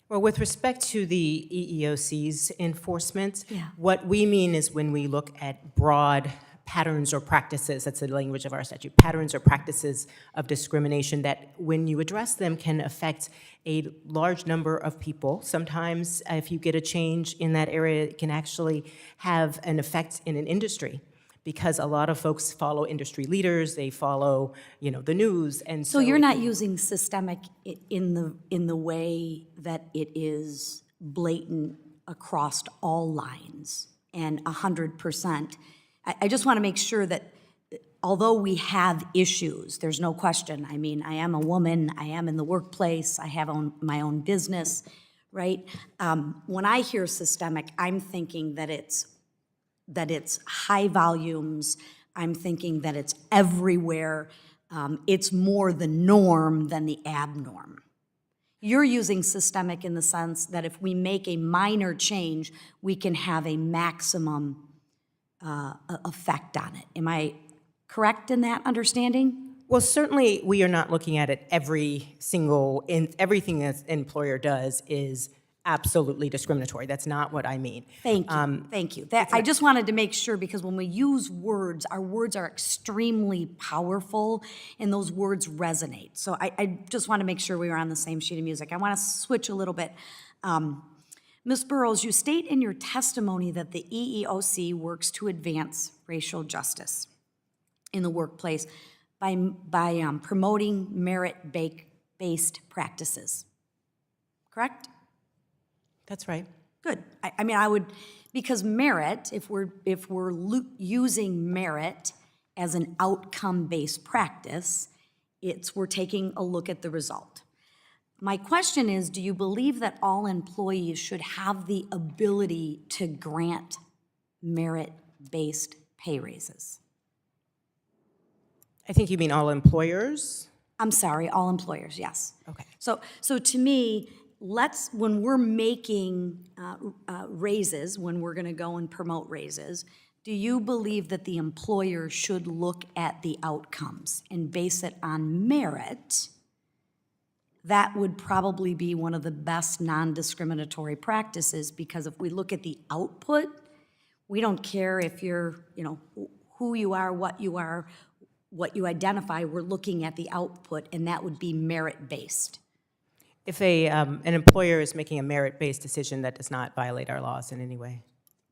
Well, with respect to the EEOC's enforcement, Yeah. what we mean is when we look at broad patterns or practices, that's the language of our statute, patterns or practices of discrimination that when you address them can affect a large number of people. Sometimes if you get a change in that area, it can actually have an effect in an industry because a lot of folks follow industry leaders, they follow, the news, and So you're not using systemic in the way that it is blatant across all lines and 100%. I just want to make sure that although we have issues, there's no question. I mean, I am a woman, I am in the workplace, I have my own business, right? When I hear systemic, I'm thinking that it's high volumes, I'm thinking that it's everywhere, it's more the norm than the abnorm. You're using systemic in the sense that if we make a minor change, we can have a maximum effect on it. Am I correct in that understanding? Well, certainly we are not looking at it everything that an employer does is absolutely discriminatory. That's not what I mean. Thank you, thank you. I just wanted to make sure because when we use words, our words are extremely powerful and those words resonate. So I just want to make sure we were on the same sheet of music. I want to switch a little bit. Ms. Burroughs, you state in your testimony that the EEOC works to advance racial justice in the workplace by promoting merit-based practices. Correct? That's right. Good. I mean, I would, because merit, if we're using merit as an outcome-based practice, we're taking a look at the result. My question is, do you believe that all employees should have the ability to grant merit-based pay raises? I think you mean all employers? I'm sorry, all employers, yes. Okay. So to me, when we're making raises, when we're going to go and promote raises, do you believe that the employer should look at the outcomes and base it on merit? That would probably be one of the best non-discriminatory practices because if we look at the output, we don't care if you're, who you are, what you identify, we're looking at the output, and that would be merit-based. If an employer is making a merit-based decision, that does not violate our laws in any way.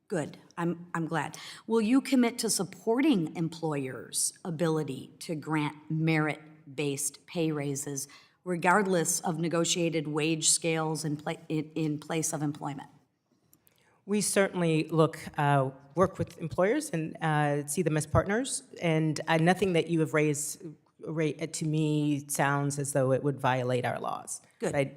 Good, I'm glad. Will you commit to supporting employers' ability to grant merit-based pay raises regardless of negotiated wage scales in place of employment? We certainly work with employers and see them as partners, and nothing that you have raised to me sounds as though it would violate our laws. Good.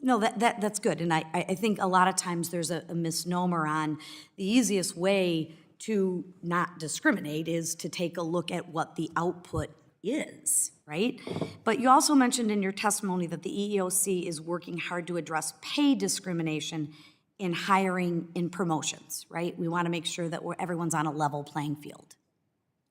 No, that's good, and I think a lot of times there's a misnomer on the easiest way to not discriminate is to take a look at what the output is, right? But you also mentioned in your testimony that the EEOC is working hard to address pay discrimination in hiring and promotions, right? We want to make sure that everyone's on a level playing field,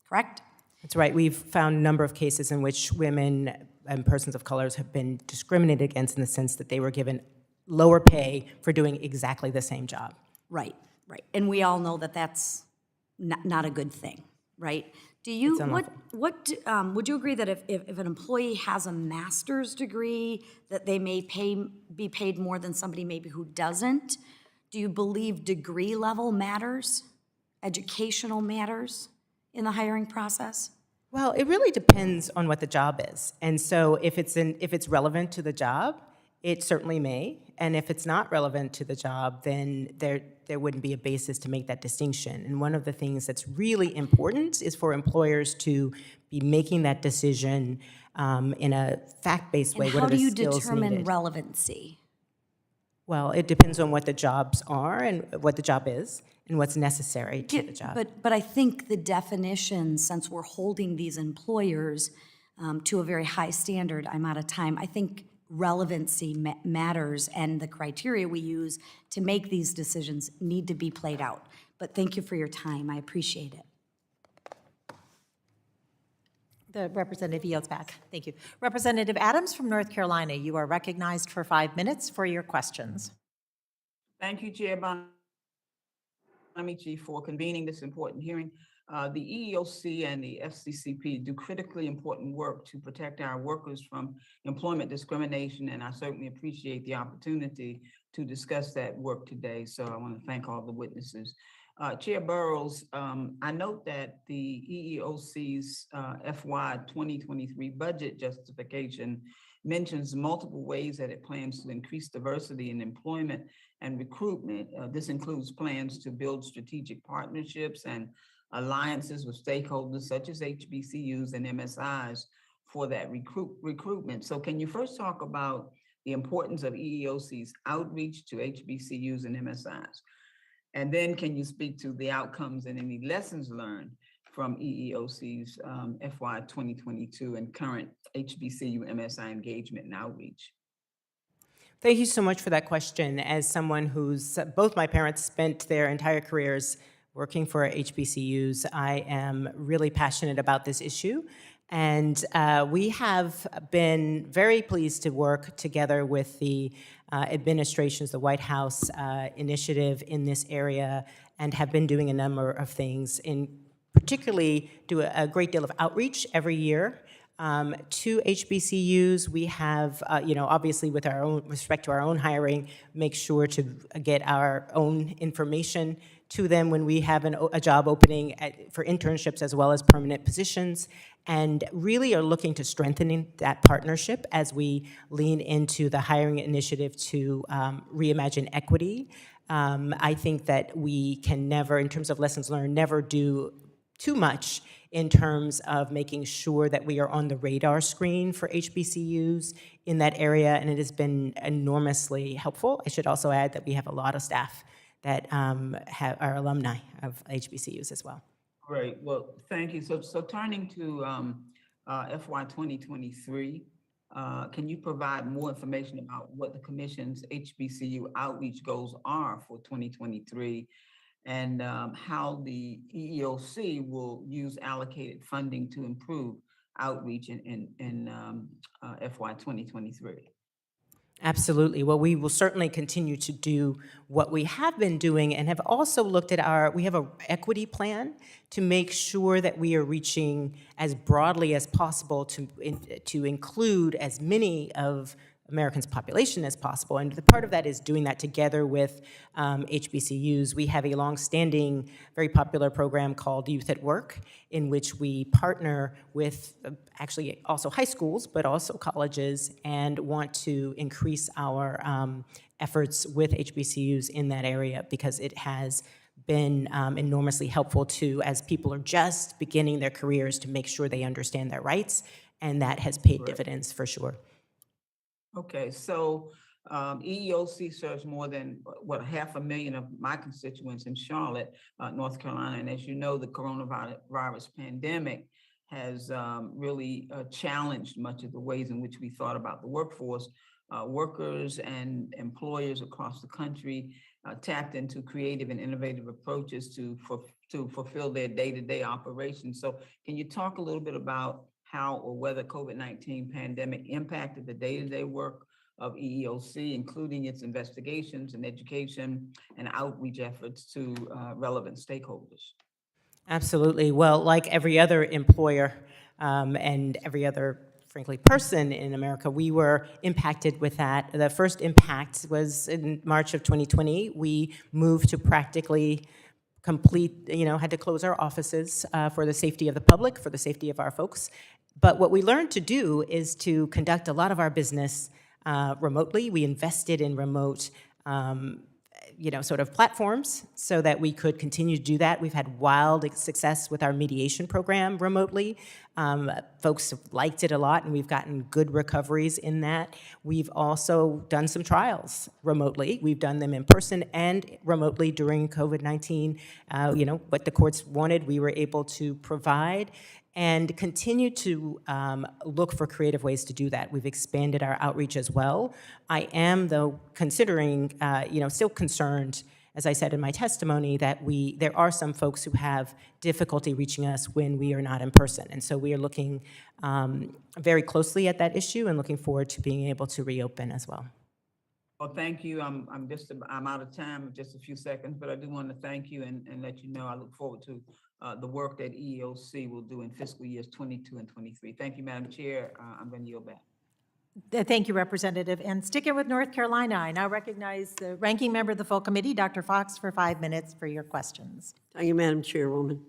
correct? That's right. We've found a number of cases in which women and persons of colors have been discriminated against in the sense that they were given lower pay for doing exactly the same job. Right, right. And we all know that that's not a good thing, right? Do you, would you agree that if an employee has a master's degree, that they may be paid more than somebody maybe who doesn't? Do you believe degree level matters, educational matters in the hiring process? Well, it really depends on what the job is. And so if it's relevant to the job, it certainly may. And if it's not relevant to the job, then there wouldn't be a basis to make that distinction. And one of the things that's really important is for employers to be making that decision in a fact-based way. And What how are do the you skills determine needed? relevancy? Well, it depends on what the jobs are and what the job is and what's necessary to the job. But I think the definition, since we're holding these employers to a very high standard, I'm out of time, I think relevancy matters, and the criteria we use to make these decisions need to be played out. But thank you for your time. I appreciate it. The Representative yields back. Thank you. Representative Adams from North Carolina, you are recognized for 5 minutes for your questions. Thank you, Chair Bonamici, for convening this important hearing. The EEOC and the FCCP do critically important work to protect our workers from employment discrimination, and I certainly appreciate the opportunity to discuss that work today. So I want to thank all the witnesses. Chair Burroughs, I note that the EEOC's FY 2023 budget justification mentions multiple ways that it plans to increase diversity in employment and recruitment. This includes plans to build strategic partnerships and alliances with stakeholders such as HBCUs and MSIs for that recruitment. So can you first talk about the importance of EEOC's outreach to HBCUs and MSIs? And then can you speak to the outcomes and any lessons learned from EEOC's FY 2022 and current HBCU MSI engagement and outreach? Thank you so much for that question. As someone who's, both my parents spent their entire careers working for HBCUs, I am really passionate about this issue. And we have been very pleased to work together with the administrations, the White House initiative in this area, and have been doing a number of things, particularly do a great deal of outreach every year to HBCUs. We have, obviously with our own respect to our own hiring, make sure to get our own information to them when we have a job opening for internships as well as permanent positions, and really are looking to strengthening that partnership as we lean into the hiring initiative to reimagine equity. I think that we can never, in terms of lessons learned, never do too much in terms of making sure that we are on the radar screen for HBCUs in that area, and it has been enormously helpful. I should also add that we have a lot of staff that are alumni of HBCUs as well. Great, well, thank you. So turning to FY 2023, can you provide more information about what the Commission's HBCU outreach goals are for 2023 and how the EEOC will use allocated funding to improve outreach in FY 2023? Absolutely. Well, we will certainly continue to do what we have been doing and have also looked at we have an equity plan to make sure that we are reaching as broadly as possible to include as many of Americans' population as possible. And the part of that is doing that together with HBCUs. We have a longstanding, very popular program called Youth at Work, in which we partner with actually also high schools, but also colleges, and want to increase our efforts with HBCUs in that area because it has been enormously helpful to, as people are just beginning their careers, to make sure they understand their rights, and that has paid dividends for sure. Okay, so EEOC serves more than, 500,000 of my constituents in Charlotte, North Carolina. And as you know, the coronavirus pandemic has really challenged much of the ways in which we thought about the workforce. Workers and employers across the country tapped into creative and innovative approaches to fulfill their day-to-day operations. So can you talk a little bit about how or whether COVID-19 pandemic impacted the day-to-day work of EEOC, including its investigations and education and outreach efforts to relevant stakeholders? Absolutely. Well, like every other employer and every other, frankly, person in America, we were impacted with that. The first impact was in March of 2020. We moved to practically complete, had to close our offices for the safety of the public, for the safety of our folks. But what we learned to do is to conduct a lot of our business remotely. We invested in remote sort of platforms so that we could continue to do that. We've had wild success with our mediation program remotely. Folks have liked it a lot, and we've gotten good recoveries in that. We've also done some trials remotely. We've done them in person and remotely during COVID-19. What the courts wanted, we were able to provide and continue to look for creative ways to do that. We've expanded our outreach as well. I am, though, considering, still concerned, as I said in my testimony, that there are some folks who have difficulty reaching us when we are not in person. And so we are looking very closely at that issue and looking forward to being able to reopen as well. Well, thank you. I'm out of time, just a few seconds, but I do want to thank you and let you know I look forward to the work that EEOC will do in fiscal years 22 and 23. Thank you, Madam Chair. I'm going to yield back. Thank you, Representative. And sticking with North Carolina, I now recognize the ranking member of the full committee, Dr. Fox, for 5 minutes for your questions. Thank you, Madam Chairwoman.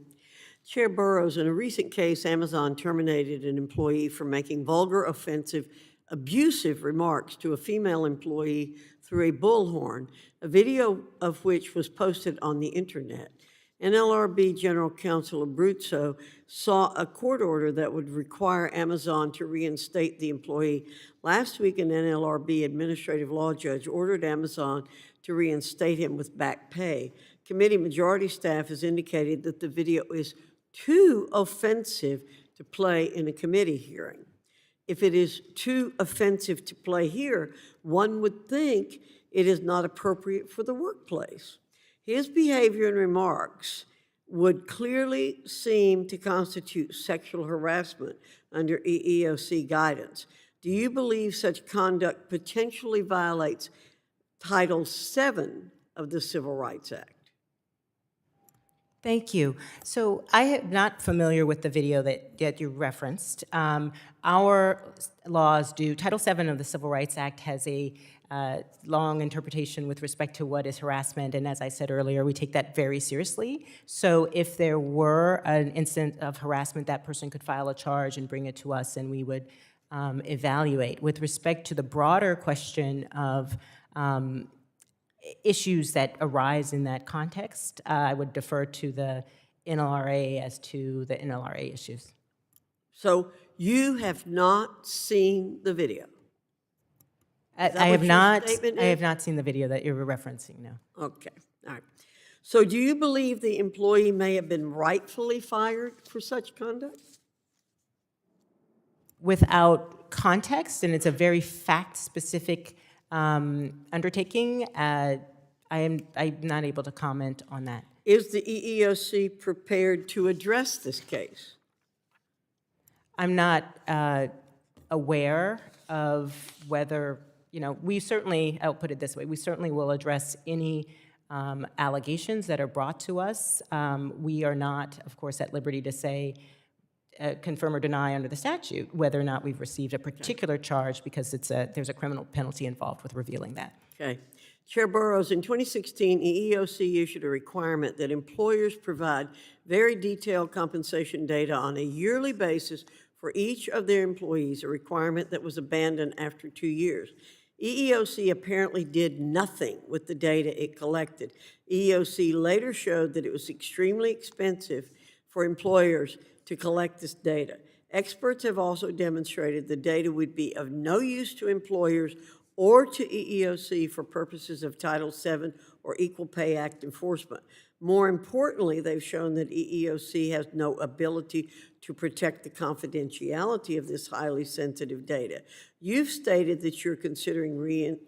Chair Burroughs, in a recent case, Amazon terminated an employee for making vulgar, offensive, abusive remarks to a female employee through a bullhorn, a video of which was posted on the internet. NLRB General Counsel Abruzzo saw a court order that would require Amazon to reinstate the employee. Last week, an NLRB administrative law judge ordered Amazon to reinstate him with back pay. Committee majority staff has indicated that the video is too offensive to play in a committee hearing. If it is too offensive to play here, one would think it is not appropriate for the workplace. His behavior and remarks would clearly seem to constitute sexual harassment under EEOC guidance. Do you believe such conduct potentially violates Title VII of the Civil Rights Act? Thank you. So I am not familiar with the video that you referenced. Our laws do, Title VII of the Civil Rights Act has a long interpretation with respect to what is harassment, and as I said earlier, we take that very seriously. So if there were an incident of harassment, that person could file a charge and bring it to us, and we would evaluate. With respect to the broader question of issues that arise in that context, I would defer to the NLRA as to the NLRA issues. So you have not seen the video? I have not seen the video that you're referencing, no. Okay, all right. So do you believe the employee may have been rightfully fired for such conduct? Without context, and it's a very fact-specific undertaking, I'm not able to comment on that. Is the EEOC prepared to address this case? I'm not aware of whether, we certainly, I'll put it this way, we certainly will address any allegations that are brought to us. We are not, of course, at liberty to say, confirm or deny under the statute whether or not we've received a particular charge, because there's a criminal penalty involved with revealing that. Okay. Chair Burroughs, in 2016, EEOC issued a requirement that employers provide very detailed compensation data on a yearly basis for each of their employees, a requirement that was abandoned after 2 years. EEOC apparently did nothing with the data it collected. EEOC later showed that it was extremely expensive for employers to collect this data. Experts have also demonstrated the data would be of no use to employers or to EEOC for purposes of Title VII or Equal Pay Act enforcement. More importantly, they've shown that EEOC has no ability to protect the confidentiality of this highly sensitive data. You've stated that you're considering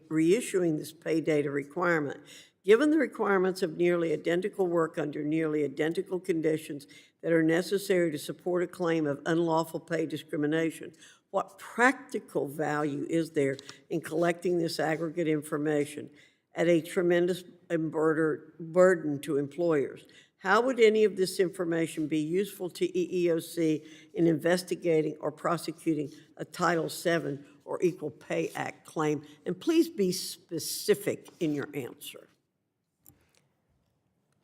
reissuing this pay data requirement. Given the requirements of nearly identical work under nearly identical conditions that are necessary to support a claim of unlawful pay discrimination, what practical value is there in collecting this aggregate information at a tremendous burden to employers? How would any of this information be useful to EEOC in investigating or prosecuting a Title VII or Equal Pay Act claim? And please be specific in your answer.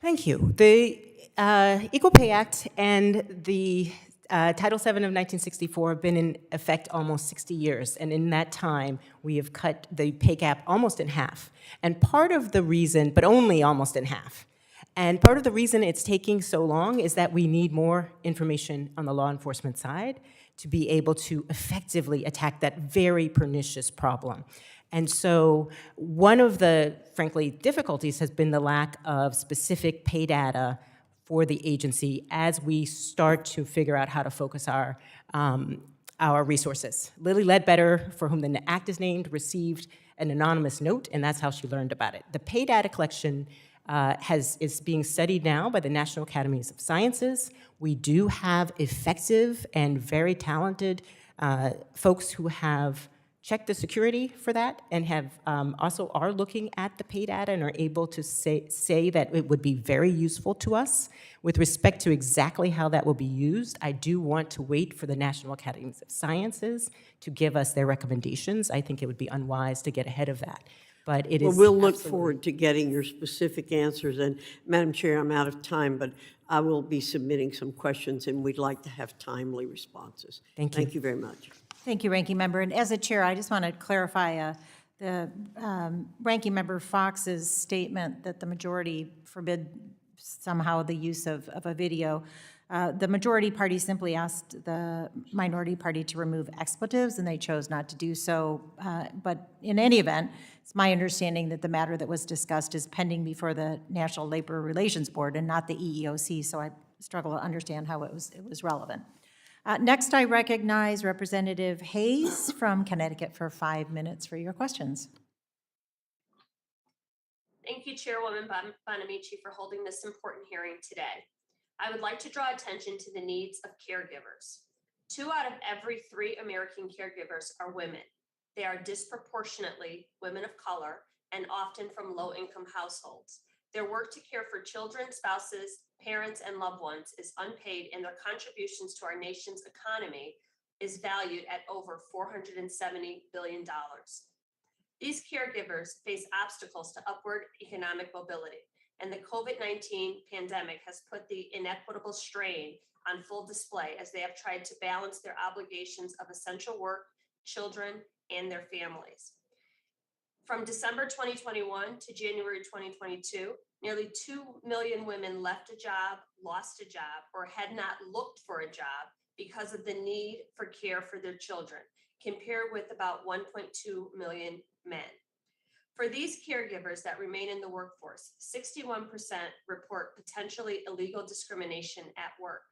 Thank you. The Equal Pay Act and the Title VII of 1964 have been in effect almost 60 years, and in that time, we have cut the pay gap almost in half. And part of the reason, but only almost in half, and part of the reason it's taking so long is that we need more information on the law enforcement side to be able to effectively attack that very pernicious problem. And so one of the, frankly, difficulties has been the lack of specific pay data for the agency as we start to figure out how to focus our resources. Lily Ledbetter, for whom the act is named, received an anonymous note, and that's how she learned about it. The pay data collection is being studied now by the National Academies of Sciences. We do have effective and very talented folks who have checked the security for that and have also are looking at the pay data and are able to say that it would be very useful to us. With respect to exactly how that will be used, I do want to wait for the National Academies of Sciences to give us their recommendations. I think it would be unwise to get ahead of that. But it is. Well, we'll look forward to getting your specific answers. And Madam Chair, I'm out of time, but I will be submitting some questions, and we'd like to have timely responses. Thank you. Thank you very much. Thank you, Ranking Member. And as a chair, I just want to clarify the Ranking Member Fox's statement that the majority forbid somehow the use of a video. The majority party simply asked the minority party to remove expletives, and they chose not to do so. But in any event, it's my understanding that the matter that was discussed is pending before the National Labor Relations Board and not the EEOC, so I struggle to understand how it was relevant. Next, I recognize Representative Hayes from Connecticut for 5 minutes for your questions. Thank you, Chairwoman Bonamici, for holding this important hearing today. I would like to draw attention to the needs of caregivers. 2 out of every 3 American caregivers are women. They are disproportionately women of color and often from low-income households. Their work to care for children, spouses, parents, and loved ones is unpaid, and their contributions to our nation's economy is valued at over $470 billion. These caregivers face obstacles to upward economic mobility, and the COVID-19 pandemic has put the inequitable strain on full display as they have tried to balance their obligations of essential work, children, and their families. From December 2021 to January 2022, nearly 2 million women left a job, lost a job, or had not looked for a job because of the need for care for their children, compared with about 1.2 million men. For these caregivers that remain in the workforce, 61% report potentially illegal discrimination at work.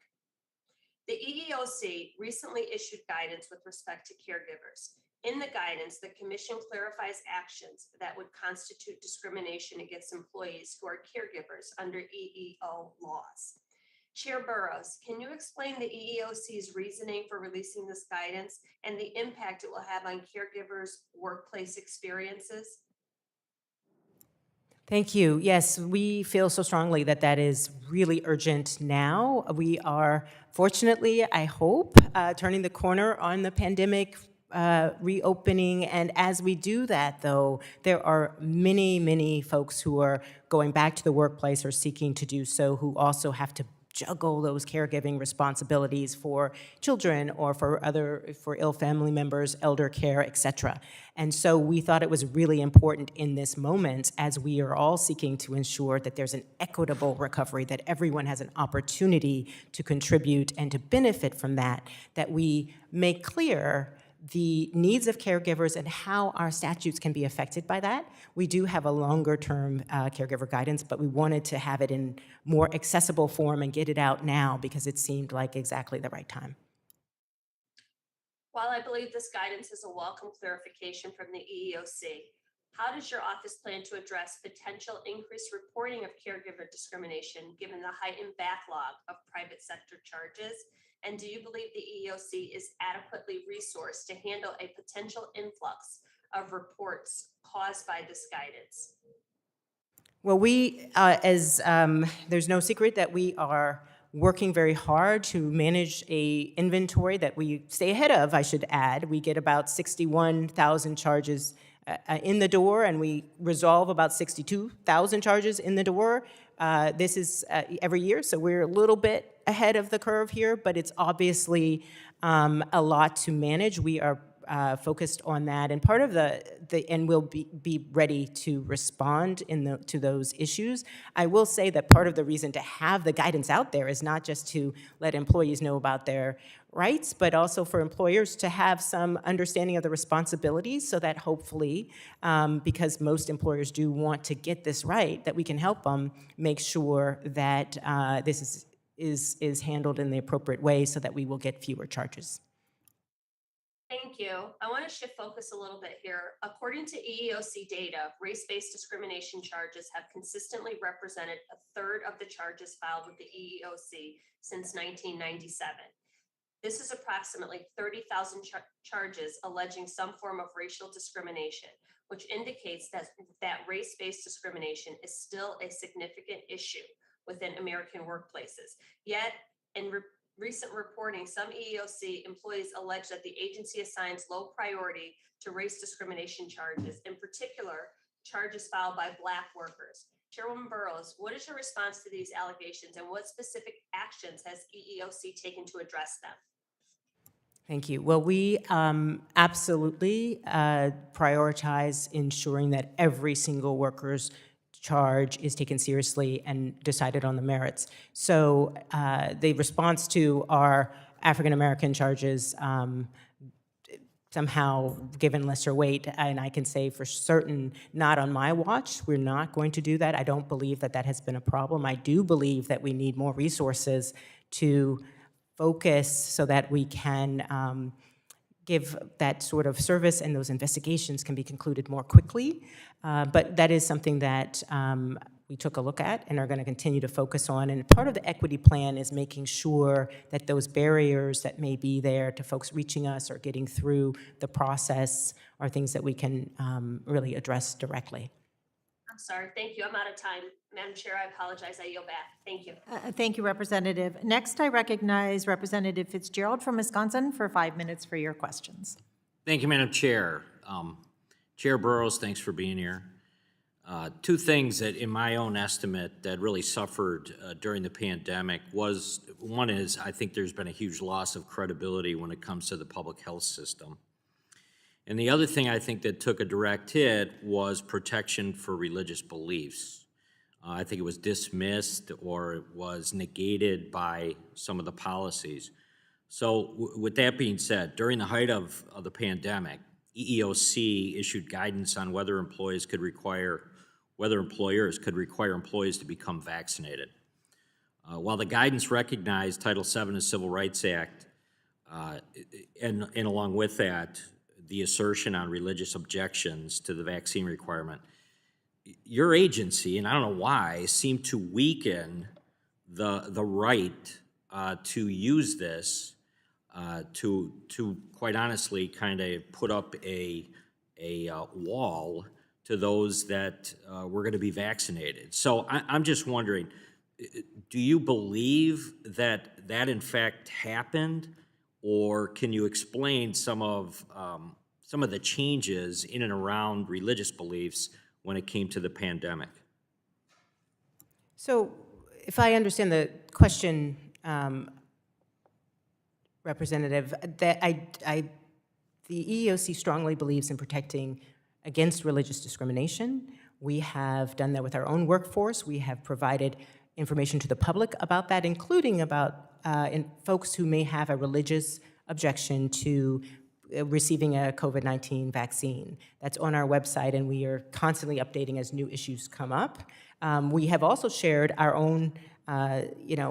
The EEOC recently issued guidance with respect to caregivers. In the guidance, the Commission clarifies actions that would constitute discrimination against employees who are caregivers under EEO laws. Chair Burroughs, can you explain the EEOC's reasoning for releasing this guidance and the impact it will have on caregivers' workplace experiences? Thank you. Yes, we feel so strongly that that is really urgent now. We are, fortunately, I hope, turning the corner on the pandemic reopening. And as we do that, though, there are many, many folks who are going back to the workplace or seeking to do so who also have to juggle those caregiving responsibilities for children or for ill family members, elder care, et cetera. And so we thought it was really important in this moment, as we are all seeking to ensure that there's an equitable recovery, that everyone has an opportunity to contribute and to benefit from that, that we make clear the needs of caregivers and how our statutes can be affected by that. We do have a longer-term caregiver guidance, but we wanted to have it in more accessible form and get it out now because it seemed like exactly the right time. While I believe this guidance is a welcome clarification from the EEOC, how does your office plan to address potential increased reporting of caregiver discrimination given the heightened backlog of private sector charges? And do you believe the EEOC is adequately resourced to handle a potential influx of reports caused by this guidance? Well, there's no secret that we are working very hard to manage a inventory that we stay ahead of, I should add. We get about 61,000 charges in the door, and we resolve about 62,000 charges in the door. This is every year, so we're a little bit ahead of the curve here, but it's obviously a lot to manage. We are focused on that, and part of and we'll be ready to respond to those issues. I will say that part of the reason to have the guidance out there is not just to let employees know about their rights, but also for employers to have some understanding of the responsibilities so that hopefully, because most employers do want to get this right, that we can help them make sure that this is handled in the appropriate way so that we will get fewer charges. Thank you. I want to shift focus a little bit here. According to EEOC data, race-based discrimination charges have consistently represented a third of the charges filed with the EEOC since 1997. This is approximately 30,000 charges alleging some form of racial discrimination, which indicates that race-based discrimination is still a significant issue within American workplaces. Yet, in recent reporting, some EEOC employees allege that the agency assigns low priority to race discrimination charges, in particular, charges filed by Black workers. Chairwoman Burroughs, what is your response to these allegations, and what specific actions has EEOC taken to address them? Thank you. Well, we absolutely prioritize ensuring that every single worker's charge is taken seriously and decided on the merits. So the response to our African-American charges somehow given lesser weight, and I can say for certain, not on my watch, we're not going to do that. I don't believe that has been a problem. I do believe that we need more resources to focus so that we can give that sort of service and those investigations can be concluded more quickly. But that is something that we took a look at and are going to continue to focus on. And part of the equity plan is making sure that those barriers that may be there to folks reaching us or getting through the process are things that we can really address directly. I'm sorry. Thank you. I'm out of time. Madam Chair, I apologize. I yield back. Thank you. Thank you, Representative. Next, I recognize Representative Fitzgerald from Wisconsin for 5 minutes for your questions. Thank you, Madam Chair. Chair Burroughs, thanks for being here. Two things that, in my own estimate, that really suffered during the pandemic was, one is, I think there's been a huge loss of credibility when it comes to the public health system. And the other thing I think that took a direct hit was protection for religious beliefs. I think it was dismissed or it was negated by some of the policies. So with that being said, during the height of the pandemic, EEOC issued guidance on whether employers could require employees to become vaccinated. While the guidance recognized Title VII of the Civil Rights Act, and along with that, the assertion on religious objections to the vaccine requirement, your agency, and I don't know why, seemed to weaken the right to use this to quite honestly kind of put up a wall to those that were going to be vaccinated. So I'm just wondering, do you believe that in fact happened, or can you explain some of the changes in and around religious beliefs when it came to the pandemic? So if I understand the question, Representative, that the EEOC strongly believes in protecting against religious discrimination. We have done that with our own workforce. We have provided information to the public about that, including about folks who may have a religious objection to receiving a COVID-19 vaccine. That's on our website, and we are constantly updating as new issues come up. We have also shared our own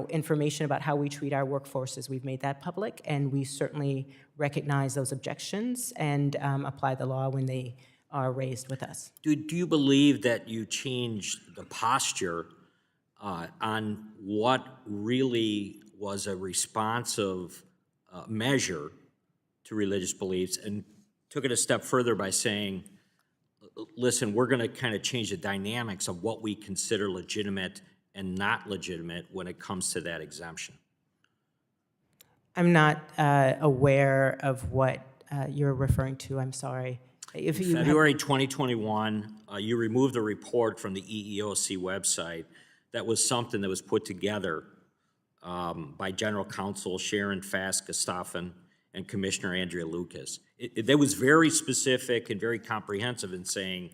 information about how we treat our workforces. We've made that public, and we certainly recognize those objections and apply the law when they are raised with us. Do you believe that you changed the posture on what really was a responsive measure to religious beliefs and took it a step further by saying, listen, we're going to kind of change the dynamics of what we consider legitimate and not legitimate when it comes to that exemption? I'm not aware of what you're referring to. I'm sorry. If you have- February 2021, you removed a report from the EEOC website that was something that was put together by General Counsel Sharon Fask-Gustafson and Commissioner Andrea Lucas. That was very specific and very comprehensive in saying,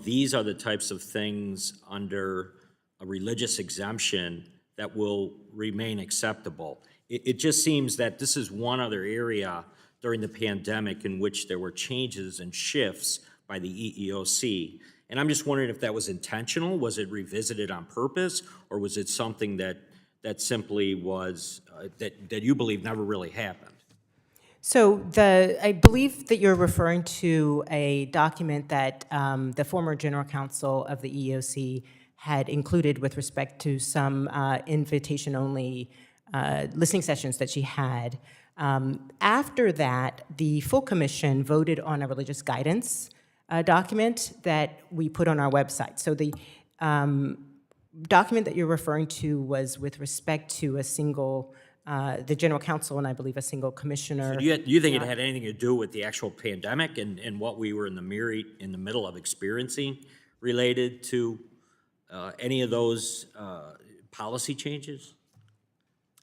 these are the types of things under a religious exemption that will remain acceptable. It just seems that this is one other area during the pandemic in which there were changes and shifts by the EEOC. And I'm just wondering if that was intentional, was it revisited on purpose, or was it something that simply was, that you believe never really happened? So I believe that you're referring to a document that the former general counsel of the EEOC had included with respect to some invitation-only listening sessions that she had. After that, the full commission voted on a religious guidance document that we put on our website. So the document that you're referring to was with respect to a single, the general counsel and I believe a single commissioner. So do you think it had anything to do with the actual pandemic and what we were in the middle of experiencing related to any of those policy changes?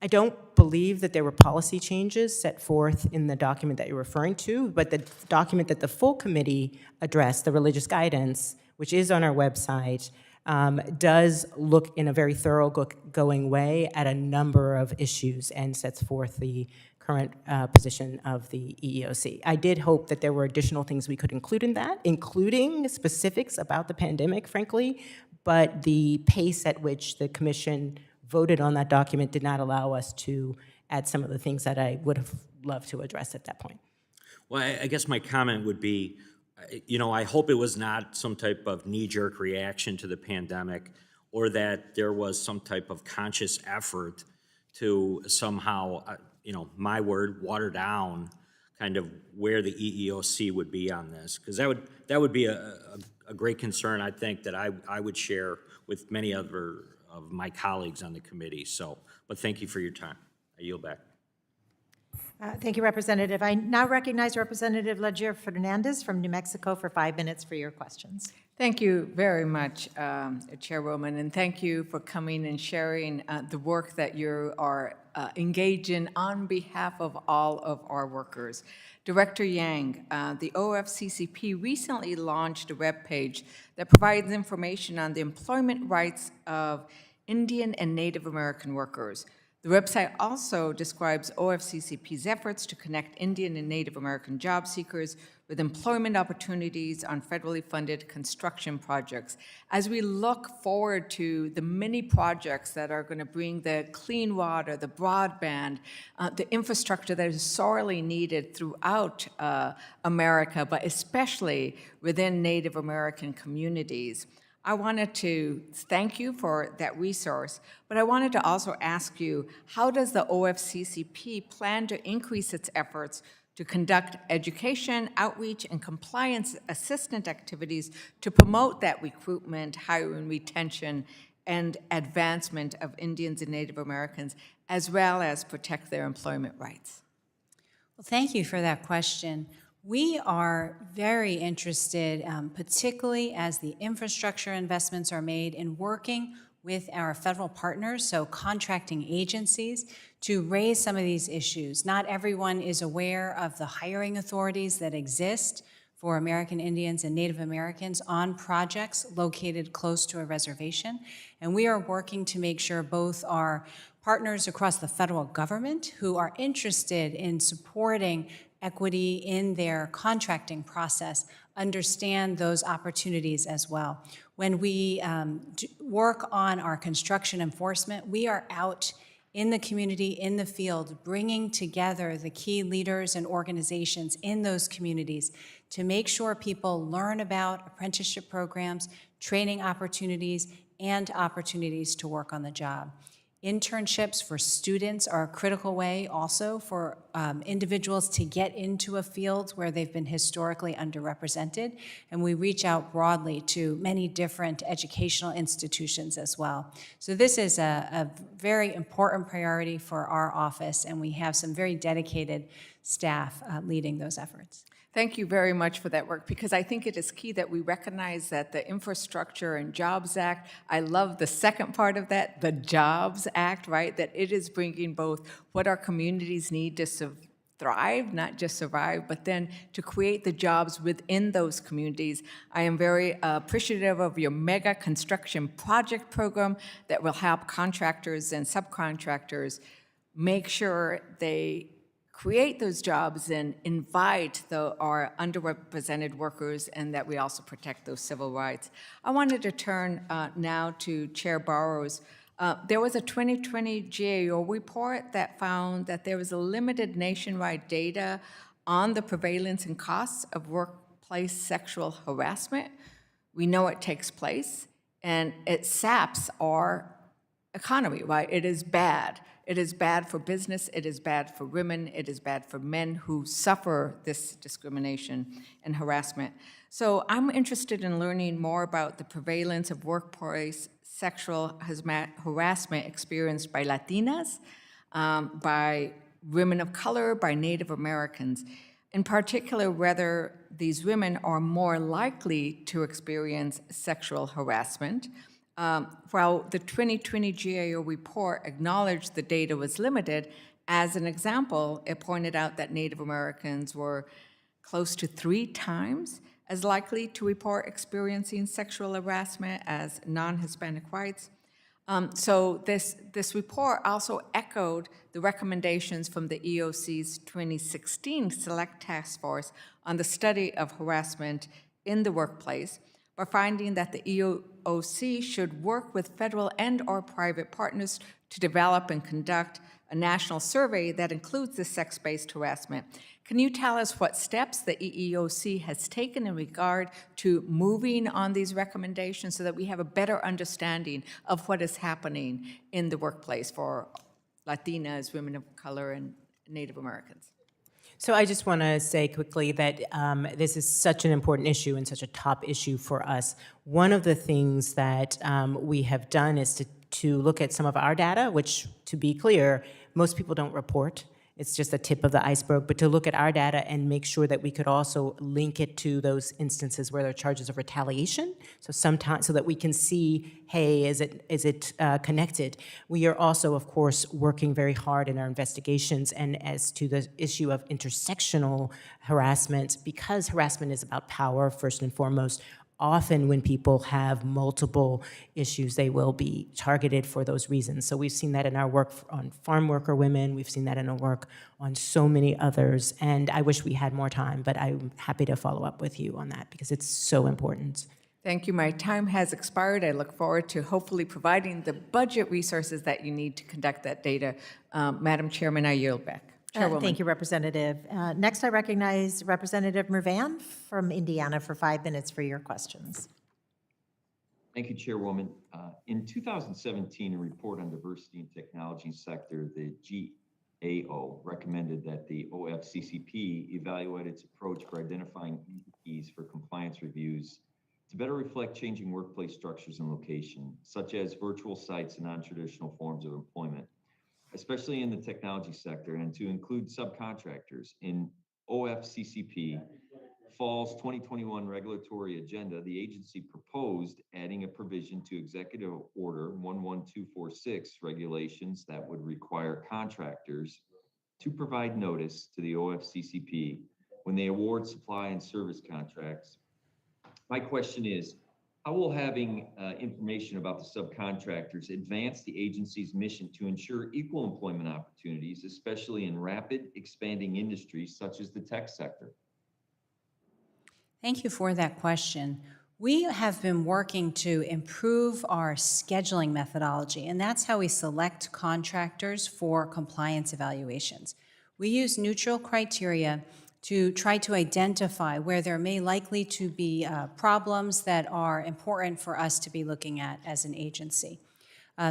I don't believe that there were policy changes set forth in the document that you're referring to, but the document that the full committee addressed, the religious guidance, which is on our website, does look in a very thoroughgoing way at a number of issues and sets forth the current position of the EEOC. I did hope that there were additional things we could include in that, including specifics about the pandemic, frankly, but the pace at which the commission voted on that document did not allow us to add some of the things that I would have loved to address at that point. Well, I guess my comment would be, I hope it was not some type of knee-jerk reaction to the pandemic or that there was some type of conscious effort to somehow, my word, water down kind of where the EEOC would be on this. Because that would be a great concern, I think, that I would share with many other of my colleagues on the committee. But thank you for your time. I yield back. Thank you, Representative. I now recognize Representative Legier Fernandez from New Mexico for 5 minutes for your questions. Thank you very much, Chairwoman, and thank you for coming and sharing the work that you are engaged in on behalf of all of our workers. Director Yang, the OFCCP recently launched a webpage that provides information on the employment rights of Indian and Native American workers. The website also describes OFCCP's efforts to connect Indian and Native American job seekers with employment opportunities on federally funded construction projects. As we look forward to the many projects that are going to bring the clean water, the broadband, the infrastructure that is sorely needed throughout America, but especially within Native American communities, I wanted to thank you for that resource, but I wanted to also ask you, how does the OFCCP plan to increase its efforts to conduct education, outreach, and compliance assistant activities to promote that recruitment, hiring, retention, and advancement of Indians and Native Americans, as well as protect their employment rights? Well, thank you for that question. We are very interested, particularly as the infrastructure investments are made, in working with our federal partners, so contracting agencies, to raise some of these issues. Not everyone is aware of the hiring authorities that exist for American Indians and Native Americans on projects located close to a reservation. And we are working to make sure both our partners across the federal government who are interested in supporting equity in their contracting process understand those opportunities as well. When we work on our construction enforcement, we are out in the community, in the field, bringing together the key leaders and organizations in those communities to make sure people learn about apprenticeship programs, training opportunities, and opportunities to work on the job. Internships for students are a critical way also for individuals to get into a field where they've been historically underrepresented, and we reach out broadly to many different educational institutions as well. So this is a very important priority for our office, and we have some very dedicated staff leading those efforts. Thank you very much for that work, because I think it is key that we recognize that the Infrastructure and Jobs Act, I love the second part of that, the Jobs Act, right? That it is bringing both what our communities need to thrive, not just survive, but then to create the jobs within those communities. I am very appreciative of your mega construction project program that will help contractors and subcontractors make sure they create those jobs and invite our underrepresented workers, and that we also protect those civil rights. I wanted to turn now to Chair Burroughs. There was a 2020 GAO report that found that there was a limited nationwide data on the prevalence and costs of workplace sexual harassment. We know it takes place, and it saps our economy, right? It is bad. It is bad for business, it is bad for women, it is bad for men who suffer this discrimination and harassment. So I'm interested in learning more about the prevalence of workplace sexual harassment experienced by Latinas, by women of color, by Native Americans. In particular, whether these women are more likely to experience sexual harassment. While the 2020 GAO report acknowledged the data was limited, as an example, it pointed out that Native Americans were close to 3 times as likely to report experiencing sexual harassment as non-Hispanic whites. So this report also echoed the recommendations from the EOC's 2016 Select Task Force on the study of harassment in the workplace, by finding that the EOC should work with federal and/or private partners to develop and conduct a national survey that includes the sex-based harassment. Can you tell us what steps the EEOC has taken in regard to moving on these recommendations so that we have a better understanding of what is happening in the workplace for Latinas, women of color, and Native Americans? So I just want to say quickly that this is such an important issue and such a top issue for us. One of the things that we have done is to look at some of our data, which, to be clear, most people don't report. It's just the tip of the iceberg, but to look at our data and make sure that we could also link it to those instances where there are charges of retaliation. So sometimes, so that we can see, hey, is it connected? We are also, of course, working very hard in our investigations, and as to the issue of intersectional harassment, because harassment is about power first and foremost. Often when people have multiple issues, they will be targeted for those reasons. So we've seen that in our work on farm worker women, we've seen that in our work on so many others, and I wish we had more time, but I'm happy to follow up with you on that because it's so important. Thank you. My time has expired. I look forward to hopefully providing the budget resources that you need to conduct that data. Madam Chairman, I yield back. Chairwoman. Thank you, Representative. Next, I recognize Representative Mervan from Indiana for 5 minutes for your questions. Thank you, Chairwoman. In 2017, a report on diversity in technology sector, the GAO recommended that the OFCCP evaluate its approach for identifying keys for compliance reviews to better reflect changing workplace structures and location, such as virtual sites and non-traditional forms of employment, especially in the technology sector, and to include subcontractors. In OFCCP Fall's 2021 regulatory agenda, the agency proposed adding a provision to Executive Order 11246 regulations that would require contractors to provide notice to the OFCCP when they award supply and service contracts. My question is, How will having information about the subcontractors advance the agency's mission to ensure equal employment opportunities, especially in rapid expanding industries such as the tech sector? Thank you for that question. We have been working to improve our scheduling methodology, and that's how we select contractors for compliance evaluations. We use neutral criteria to try to identify where there may likely to be problems that are important for us to be looking at as an agency.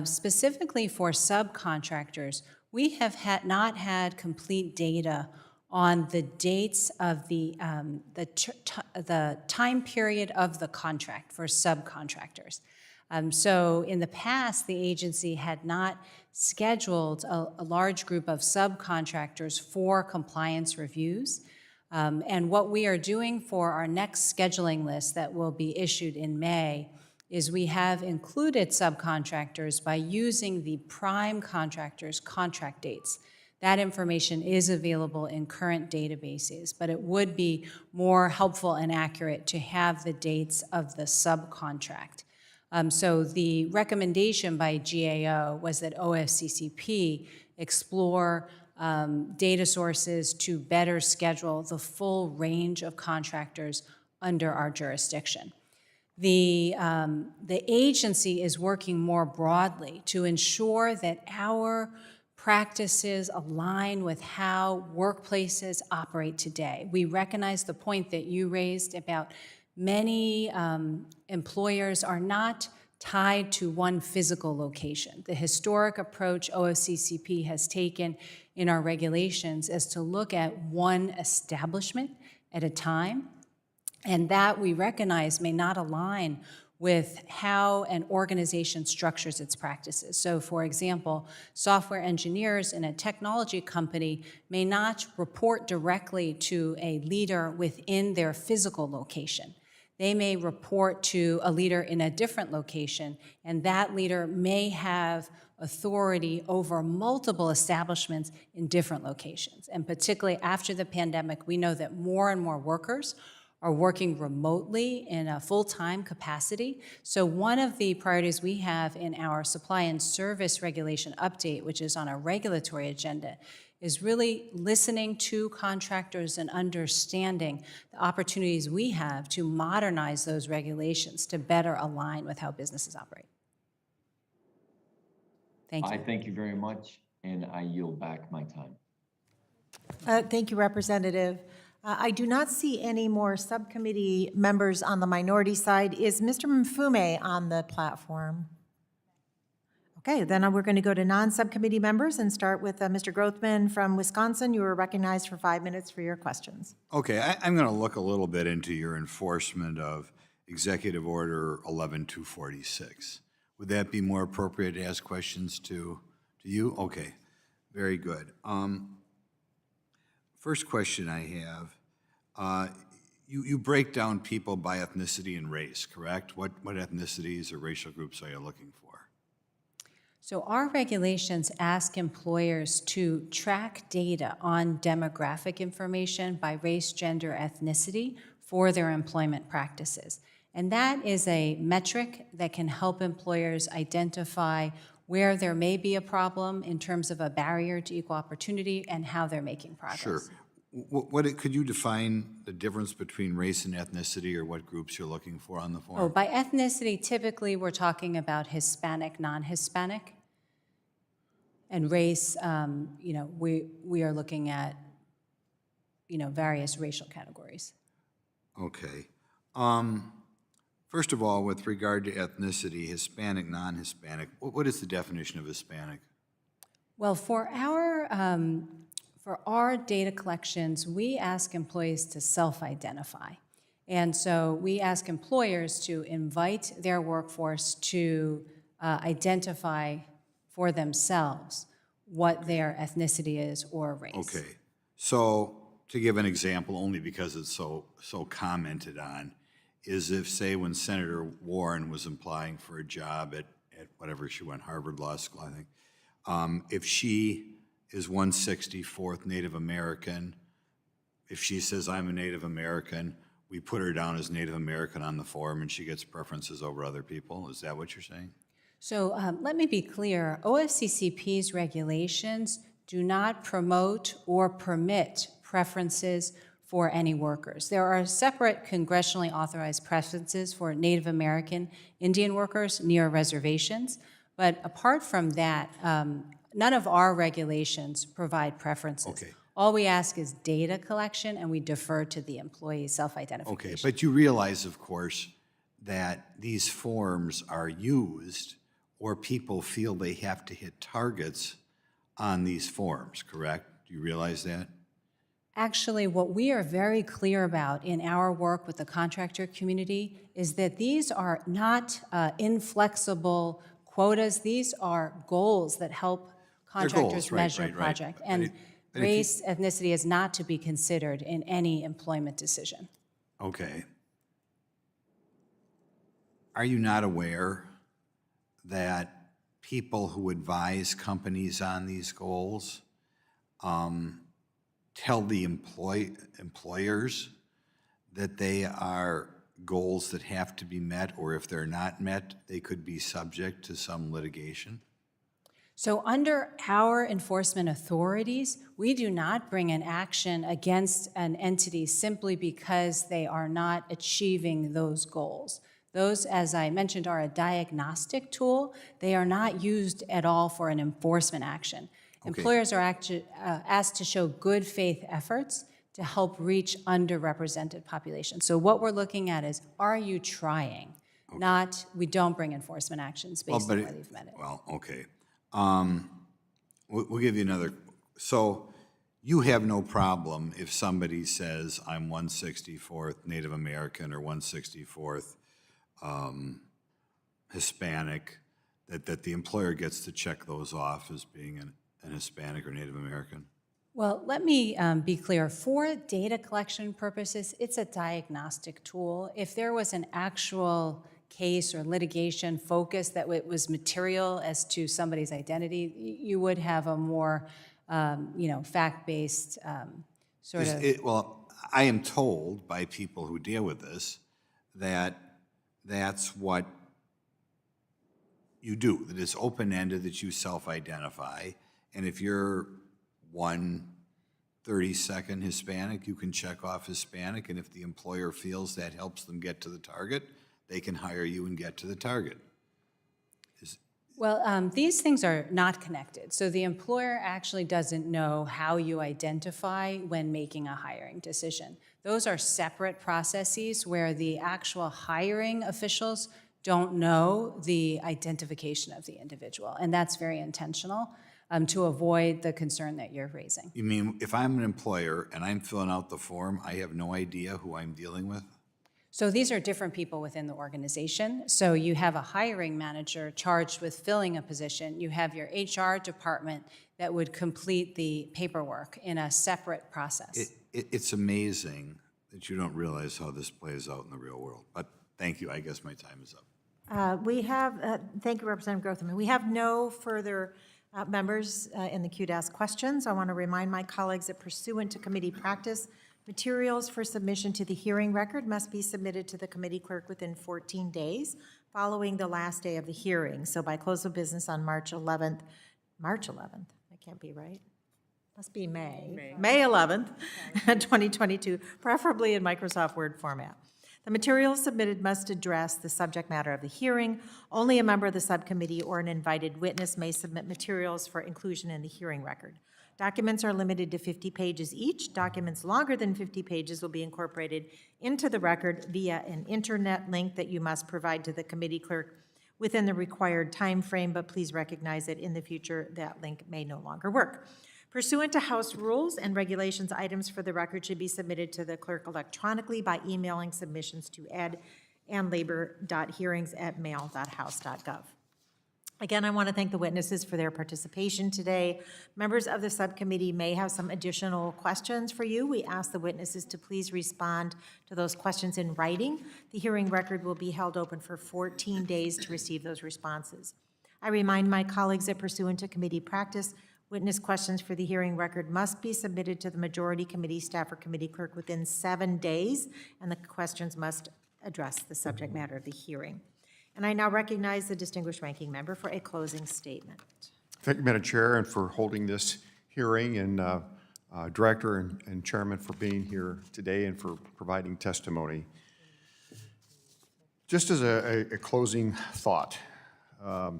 Specifically for subcontractors, we have not had complete data on the dates of the time period of the contract for subcontractors. So in the past, the agency had not scheduled a large group of subcontractors for compliance reviews. And what we are doing for our next scheduling list that will be issued in May is we have included subcontractors by using the prime contractors' contract dates. That information is available in current databases, but it would be more helpful and accurate to have the dates of the subcontract. So the recommendation by GAO was that OFCCP explore data sources to better schedule the full range of contractors under our jurisdiction. The agency is working more broadly to ensure that our practices align with how workplaces operate today. We recognize the point that you raised about many employers are not tied to one physical location. The historic approach OFCCP has taken in our regulations is to look at one establishment at a time, and that we recognize may not align with how an organization structures its practices. So for example, software engineers in a technology company may not report directly to a leader within their physical location. They may report to a leader in a different location, and that leader may have authority over multiple establishments in different locations. And particularly after the pandemic, we know that more and more workers are working remotely in a full-time capacity. So one of the priorities we have in our supply and service regulation update, which is on our regulatory agenda, is really listening to contractors and understanding the opportunities we have to modernize those regulations to better align with how businesses operate. Thank you. I thank you very much, and I yield back my time. Thank you, Representative. I do not see any more subcommittee members on the minority side. Is Mr. Mfume on the platform? Okay, then we're going to go to non-subcommittee members and start with Mr. Grothman from Wisconsin. You are recognized for 5 minutes for your questions. Okay, I'm going to look a little bit into your enforcement of Executive Order 11246. Would that be more appropriate to ask questions to you? Okay, very good. First question I have, you break down people by ethnicity and race, correct? What ethnicities or racial groups are you looking for? So our regulations ask employers to track data on demographic information by race, gender, ethnicity for their employment practices. And that is a metric that can help employers identify where there may be a problem in terms of a barrier to equal opportunity and how they're making progress. Sure. Could you define the difference between race and ethnicity, or what groups you're looking for on the form? Oh, by ethnicity, typically we're talking about Hispanic, non-Hispanic. And race, we are looking at, various racial categories. Okay. First of all, with regard to ethnicity, Hispanic, non-Hispanic, what is the definition of Hispanic? Well, for our data collections, we ask employees to self-identify. And so we ask employers to invite their workforce to identify for themselves what their ethnicity is or race. Okay. So to give an example, only because it's so commented on, is if, say, when Senator Warren was applying for a job at whatever she went, Harvard Law School, I think, if she is 164th Native American, if she says, I'm a Native American, we put her down as Native American on the form and she gets preferences over other people? Is that what you're saying? So let me be clear, OFCCP's regulations do not promote or permit preferences for any workers. There are separate congressionally authorized preferences for Native American Indian workers near reservations, but apart from that, none of our regulations provide preferences. Okay. All we ask is data collection, and we defer to the employee's self-identification. Okay, but you realize, of course, that these forms are used or people feel they have to hit targets on these forms, correct? Do you realize that? Actually, what we are very clear about in our work with the contractor community is that these are not inflexible quotas. These are goals that help contractors right, measure right, right. project. But And if you- race, ethnicity is not to be considered in any employment decision. Okay. Are you not aware that people who advise companies on these goals tell the employers that they are goals that have to be met, or if they're not met, they could be subject to some litigation? So under our enforcement authorities, we do not bring an action against an entity simply because they are not achieving those goals. Those, as I mentioned, are a diagnostic tool. They are not used at all for an enforcement action. Okay. Employers are asked to show good faith efforts to help reach underrepresented populations. So what we're looking at is, are you trying? Not, we don't bring enforcement actions based on whether you've met it. Well, okay. We'll give you another. So you have no problem if somebody says, I'm 164th Native American or 164th Hispanic, that the employer gets to check those off as being an Hispanic or Native American? Well, let me be clear. For data collection purposes, it's a diagnostic tool. If there was an actual case or litigation focus that it was material as to somebody's identity, you would have a more, fact-based sort of. Well, I am told by people who deal with this that that's what you do, that it's open-ended, that you self-identify, and if you're 1/32nd Hispanic, you can check off Hispanic, and if the employer feels that helps them get to the target, they can hire you and get to the target. Well, these things are not connected. So the employer actually doesn't know how you identify when making a hiring decision. Those are separate processes where the actual hiring officials don't know the identification of the individual, and that's very intentional to avoid the concern that you're raising. You mean if I'm an employer and I'm filling out the form, I have no idea who I'm dealing with? So these are different people within the organization. So you have a hiring manager charged with filling a position. You have your HR department that would complete the paperwork in a separate process. It's amazing that you don't realize how this plays out in the real world. But thank you. I guess my time is up. We have, thank you, Representative Grothman. We have no further members in the queue to ask questions. I want to remind my colleagues that pursuant to committee practice, materials for submission to the hearing record must be submitted to the committee clerk within 14 days following the last day of the hearing. So by close of business on March 11th, that can't be right. Must be May 11th, 2022, preferably in Microsoft Word format. The materials submitted must address the subject matter of the hearing. Only a member of the subcommittee or an invited witness may submit materials for inclusion in the hearing record. Documents are limited to 50 pages each. Documents longer than 50 pages will be incorporated into the record via an internet link that you must provide to the committee clerk within the required time frame, but please recognize that in the future that link may no longer work. Pursuant to House rules and regulations, items for the record should be submitted to the clerk electronically by emailing submissions to ed.labor.hearings@mail.house.gov. Again, I want to thank the witnesses for their participation today. Members of the subcommittee may have some additional questions for you. We ask the witnesses to please respond to those questions in writing. The hearing record will be held open for 14 days to receive those responses. I remind my colleagues that pursuant to committee practice, Witness questions for the hearing record must be submitted to the majority committee staff or committee clerk within 7 days, and the questions must address the subject matter of the hearing. And I now recognize the distinguished ranking member for a closing statement. Thank you, Madam Chair, and for holding this hearing, and Director and Chairman for being here today and for providing testimony. Just as a closing thought, I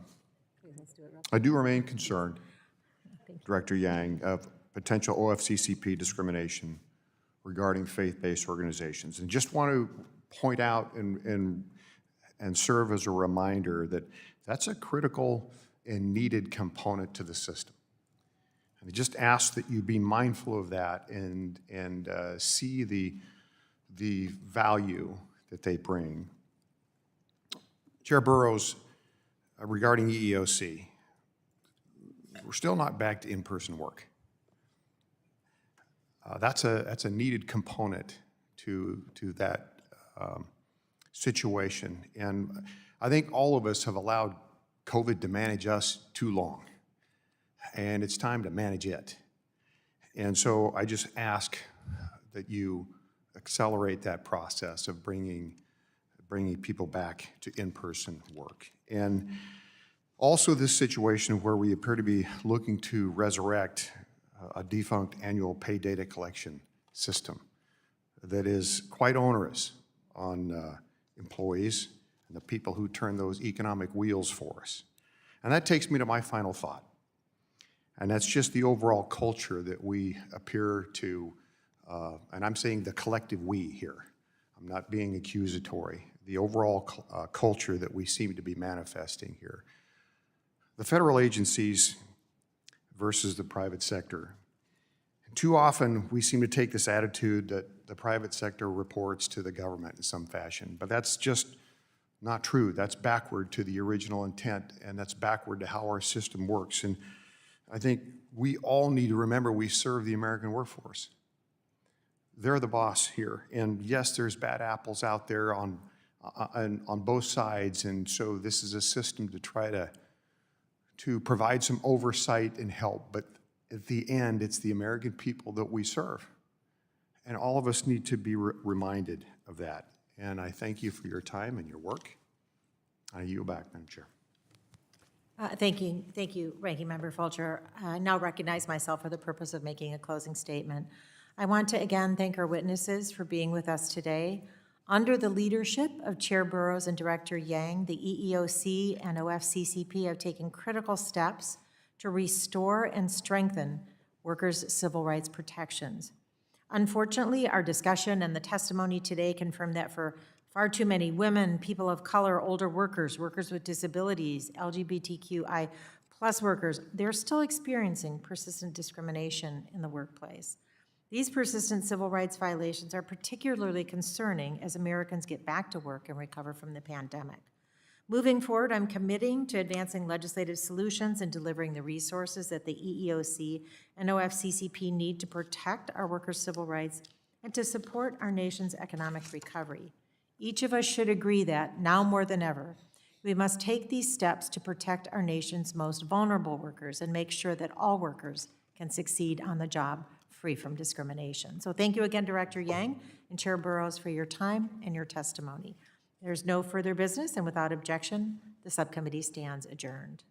do remain concerned, Director Yang, of potential OFCCP discrimination regarding faith-based organizations. And just want to point out and serve as a reminder that that's a critical and needed component to the system. And I just ask that you be mindful of that and see the value that they bring. Chair Burroughs, regarding EEOC, we're still not back to in-person work. That's a needed component to that situation. And I think all of us have allowed COVID to manage us too long. And it's time to manage it. And so I just ask that you accelerate that process of bringing people back to in-person work. And also this situation where we appear to be looking to resurrect a defunct annual pay data collection system that is quite onerous on employees and the people who turn those economic wheels for us. And that takes me to my final thought. And that's just the overall culture that we appear to, and I'm saying the collective we here. I'm not being accusatory. The overall culture that we seem to be manifesting here. The federal agencies versus the private sector. Too often, we seem to take this attitude that the private sector reports to the government in some fashion, but that's just not true. That's backward to the original intent, and that's backward to how our system works. And I think we all need to remember we serve the American workforce. They're the boss here, and yes, there's bad apples out there on both sides, and so this is a system to try to provide some oversight and help, but at the end, it's the American people that we serve. And all of us need to be reminded of that. And I thank you for your time and your work. I yield back, Madam Chair. Thank you, Ranking Member Fulcher. I now recognize myself for the purpose of making a closing statement. I want to again thank our witnesses for being with us today. Under the leadership of Chair Burroughs and Director Yang, the EEOC and OFCCP have taken critical steps to restore and strengthen workers' civil rights protections. Unfortunately, our discussion and the testimony today confirm that for far too many women, people of color, older workers, workers with disabilities, LGBTQI+ workers, they're still experiencing persistent discrimination in the workplace. These persistent civil rights violations are particularly concerning as Americans get back to work and recover from the pandemic. Moving forward, I'm committing to advancing legislative solutions and delivering the resources that the EEOC and OFCCP need to protect our workers' civil rights and to support our nation's economic recovery. Each of us should agree that, now more than ever, we must take these steps to protect our nation's most vulnerable workers and make sure that all workers can succeed on the job free from discrimination. So thank you again, Director Yang and Chair Burroughs, for your time and your testimony. There's no further business, and without objection, the subcommittee stands adjourned.